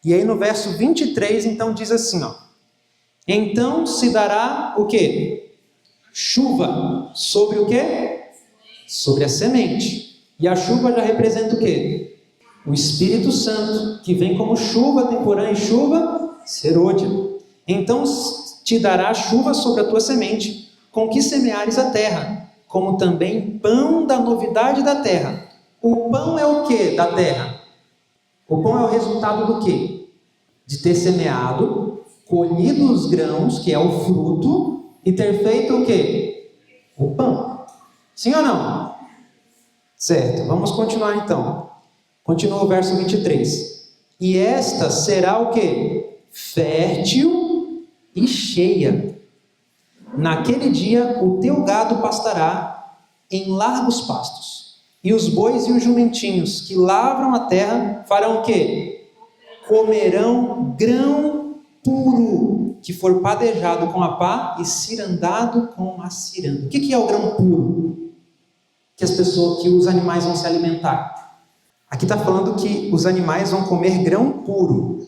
E aí no verso 23, então diz assim, então se dará o quê? Chuva. Sobre o quê? Sobre a semente. E a chuva já representa o quê? O Espírito Santo, que vem como chuva temporã e chuva serôdia. Então te dará chuva sobre a tua semente, com que semeares a terra, como também pão da novidade da terra. O pão é o que da terra? O pão é o resultado do quê? De ter semeado, colhido os grãos, que é o fruto, e ter feito o quê? O pão. Sim ou não? Certo, vamos continuar então. Continua o verso 23. E esta será o quê? Fértil e cheia. Naquele dia o teu gado pastará em largos pastos, e os bois e os jumentinhos que lavram a terra farão o quê? Comerão grão puro, que for padejado com a pá e cirandado com a ciranda. O que é o grão puro? Que os animais vão se alimentar. Aqui está falando que os animais vão comer grão puro.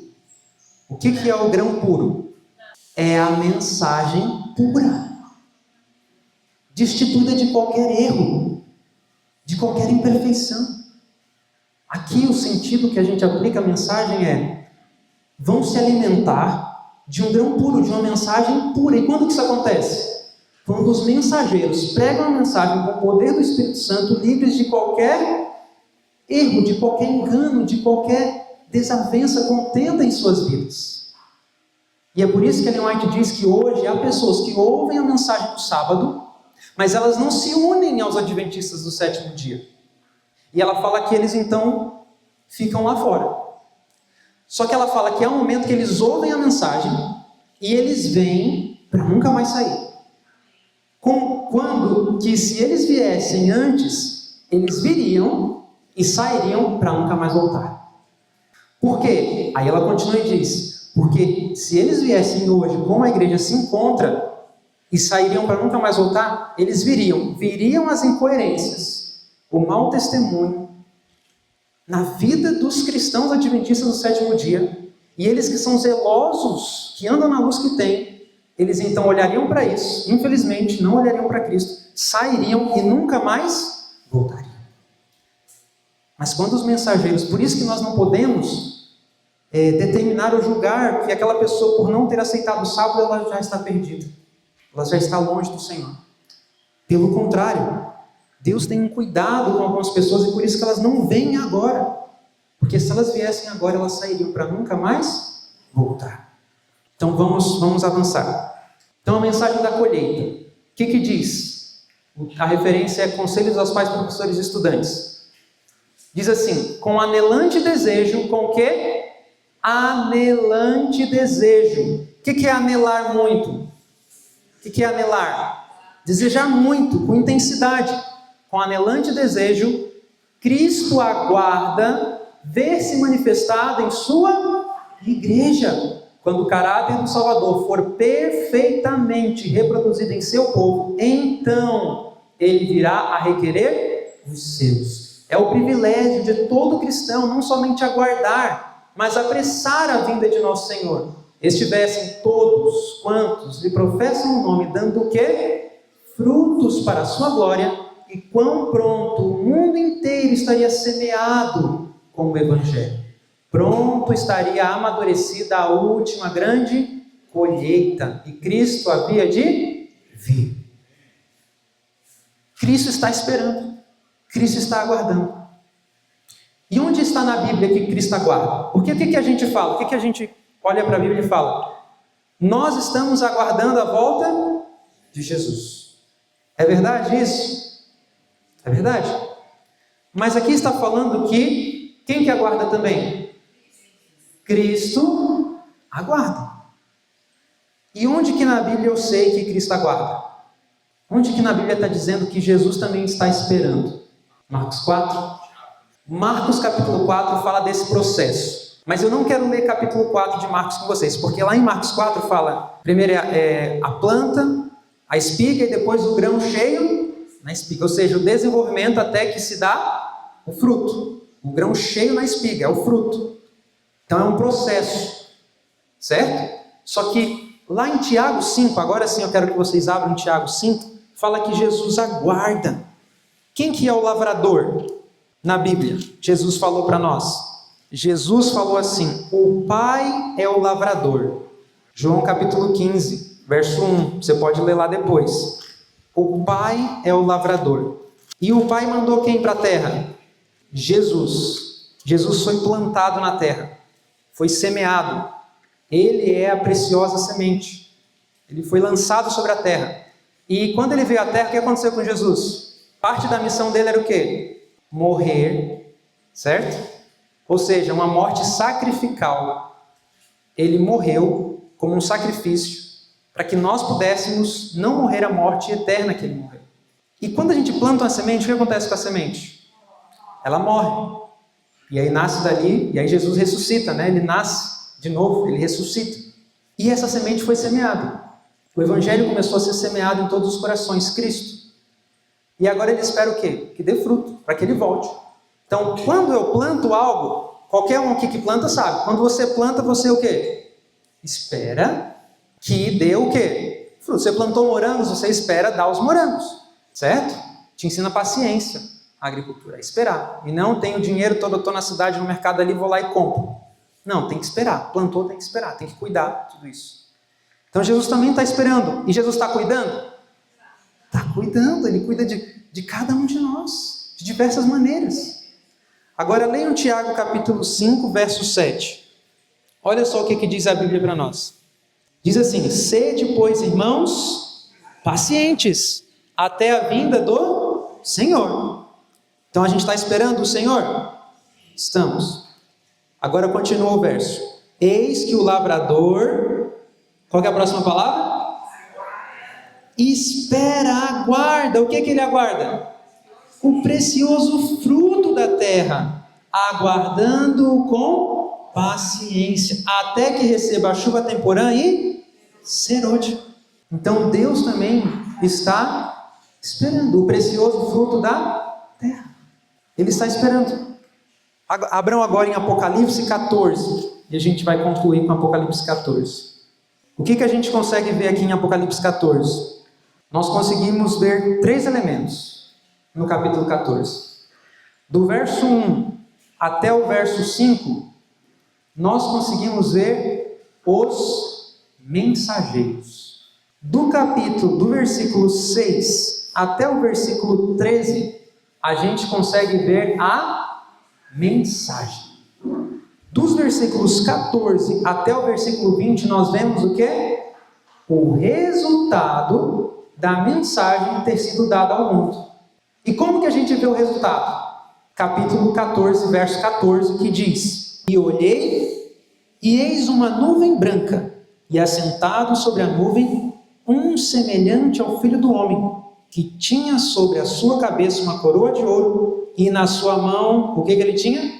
O que é o grão puro? É a mensagem pura, destituída de qualquer erro, de qualquer imperfeição. Aqui o sentido que a gente aplica a mensagem é: vão se alimentar de um grão puro, de uma mensagem pura. E quando que isso acontece? Quando os mensageiros pregam a mensagem com o poder do Espírito Santo, livres de qualquer erro, de qualquer engano, de qualquer desavença, contenda em suas vidas. E é por isso que Ellen White diz que hoje há pessoas que ouvem a mensagem do sábado, mas elas não se unem aos adventistas do sétimo dia. E ela fala que eles então ficam lá fora. Só que ela fala que há um momento que eles ouvem a mensagem e eles vêm para nunca mais sair. Quando que se eles viessem antes, eles viriam e sairiam para nunca mais voltar. Por quê? Aí ela continua e diz: porque se eles viessem hoje como a igreja se encontra e sairiam para nunca mais voltar, eles viriam as incoerências, o mau testemunho na vida dos cristãos adventistas do sétimo dia, e eles que são zelosos, que andam na luz que têm, eles então olhariam para isso, infelizmente não olhariam para Cristo, sairiam e nunca mais voltariam. Mas quando os mensageiros, por isso que nós não podemos determinar ou julgar que aquela pessoa, por não ter aceitado o sábado, ela já está perdida, ela já está longe do Senhor. Pelo contrário, Deus tem um cuidado com algumas pessoas e por isso que elas não vêm agora, Porque se elas viessem agora, elas sairiam para nunca mais voltar. Então vamos avançar. Então a mensagem da colheita. O que diz? A referência é Conselhos aos Pais, Professores e Estudantes. Diz assim: com anelante desejo, com o quê? Anelante desejo. O que é anelar muito? O que é anelar? Desejar muito, com intensidade. Com anelante desejo, Cristo aguarda ver-se manifestado em sua igreja. Quando o caráter do Salvador for perfeitamente reproduzido em seu povo, então ele virá a requerer os seus. É o privilégio de todo cristão, não somente aguardar, mas apressar a vinda de nosso Senhor. Estivessem todos quantos lhe professam o nome, dando o quê? Frutos para a sua glória, e quão pronto o mundo inteiro estaria semeado com o Evangelho. Pronto estaria amadurecida a última grande colheita, e Cristo havia de vir. Cristo está esperando, Cristo está aguardando. E onde está na Bíblia que Cristo aguarda? Porque o que a gente fala? O que a gente olha para a Bíblia e fala? Nós estamos aguardando a volta de Jesus. É verdade isso? É verdade. Mas aqui está falando que quem que aguarda também? Cristo aguarda. E onde que na Bíblia eu sei que Cristo aguarda? Onde que na Bíblia está dizendo que Jesus também está esperando? Marcos 4? Marcos capítulo 4 fala desse processo. Mas eu não quero ler capítulo 4 de Marcos com vocês, porque lá em Marcos 4 fala, primeiro é a planta, a espiga e depois o grão cheio na espiga. Ou seja, o desenvolvimento até que se dá o fruto. O grão cheio na espiga, é o fruto. Então é um processo, certo? Só que lá em Tiago 5, agora sim eu quero que vocês abram Tiago 5, fala que Jesus aguarda. Quem que é o lavrador? Na Bíblia, Jesus falou para nós. Jesus falou assim: o Pai é o lavrador. João capítulo 15, verso 1. Você pode ler lá depois. O Pai é o lavrador. E o Pai mandou quem para a terra? Jesus. Jesus foi plantado na terra. Foi semeado. Ele é a preciosa semente. Ele foi lançado sobre a terra. E quando ele veio à terra, o que aconteceu com Jesus? Parte da missão dele era o quê? Morrer, certo? Ou seja, uma morte sacrificial. Ele morreu como um sacrifício para que nós pudéssemos não morrer a morte eterna que ele morreu. E quando a gente planta uma semente, o que acontece com a semente? Ela morre. E aí nasce dali, e aí Jesus ressuscita, né? Ele nasce de novo, ele ressuscita. E essa semente foi semeada. O Evangelho começou a ser semeado em todos os corações, Cristo. E agora ele espera o quê? Que dê fruto, para que ele volte. Então, quando eu planto algo, qualquer um aqui que planta sabe, quando você planta, você o quê? Espera que dê o quê? Fruto. Você plantou morangos, você espera dar os morangos, certo? Te ensina paciência, a agricultura, esperar. E não tenho dinheiro todo, eu estou na cidade, no mercado ali, vou lá e compro. Não, tem que esperar. Plantou, tem que esperar, tem que cuidar, tudo isso. Então Jesus também está esperando. E Jesus está cuidando? Está cuidando, ele cuida de cada um de nós, de diversas maneiras. Agora leiam Tiago capítulo 5, verso 7. Olha só o que diz a Bíblia para nós. Diz assim: sede, pois, irmãos, pacientes, até a vinda do Senhor. Então a gente está esperando o Senhor? Estamos. Agora continua o verso. Eis que o lavrador... Qual que é a próxima palavra? Espera, aguarda. O que ele aguarda? O precioso fruto da terra, aguardando-o com paciência, até que receba a chuva temporã e serôdia. Então Deus também está esperando o precioso fruto da terra. Ele está esperando. Abram agora em Apocalipse 14, e a gente vai concluir com Apocalipse 14. O que a gente consegue ver aqui em Apocalipse 14? Nós conseguimos ver 3 elementos no capítulo 14. Do verso 1 até o verso 5, nós conseguimos ver os mensageiros. Do versículo 6 até o versículo 13, a gente consegue ver a mensagem. Dos versículos 14 até o versículo 20, nós vemos o quê? O resultado da mensagem ter sido dada ao mundo. E como que a gente vê o resultado? Capítulo 14, verso 14, que diz: E olhei, e eis uma nuvem branca, e assentado sobre a nuvem, um semelhante ao Filho do Homem, que tinha sobre a sua cabeça uma coroa de ouro, e na sua mão, o que ele tinha?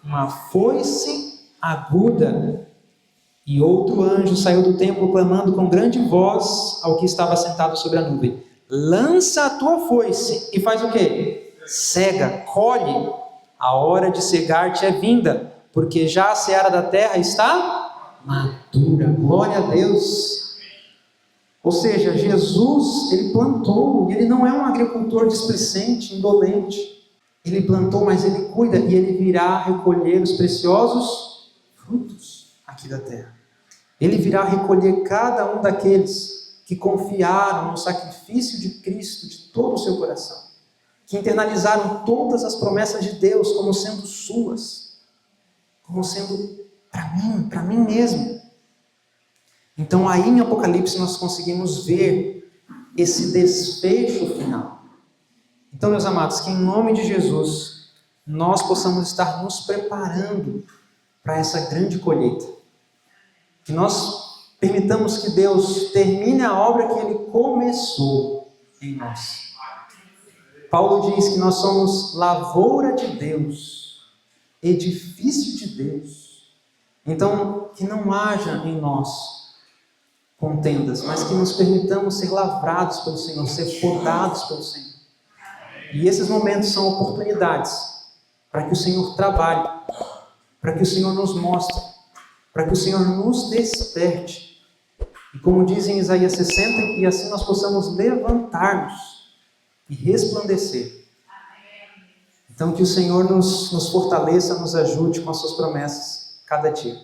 Uma foice aguda. E outro anjo saiu do templo clamando com grande voz ao que estava sentado sobre a nuvem: lança a tua foice e faz o quê? Cega, colhe, a hora de cegar-te é vinda, porque já a seara da terra está madura. Glória a Deus. Ou seja, Jesus, ele plantou, e ele não é um agricultor displicente, indolente. Ele plantou, mas ele cuida, e ele virá recolher os preciosos frutos aqui da terra. Ele virá recolher cada um daqueles que confiaram no sacrifício de Cristo de todo o seu coração, que internalizaram todas as promessas de Deus como sendo suas, como sendo para mim mesmo. Então aí em Apocalipse nós conseguimos ver esse desfecho final. Então, meus amados, que em nome de Jesus nós possamos estar nos preparando para essa grande colheita. Que nós permitamos que Deus termine a obra que Ele começou em nós. Paulo diz que nós somos lavoura de Deus, edifício de Deus. Então, que não haja em nós contendas, mas que nos permitamos ser lavrados pelo Senhor, ser podados pelo Senhor. E esses momentos são oportunidades para que o Senhor trabalhe, para que o Senhor nos mostre, para que o Senhor nos desperte. E como diz em Isaías 60, que assim nós possamos levantar-nos e resplandecer. Então que o Senhor nos fortaleça, nos ajude com as suas promessas cada dia.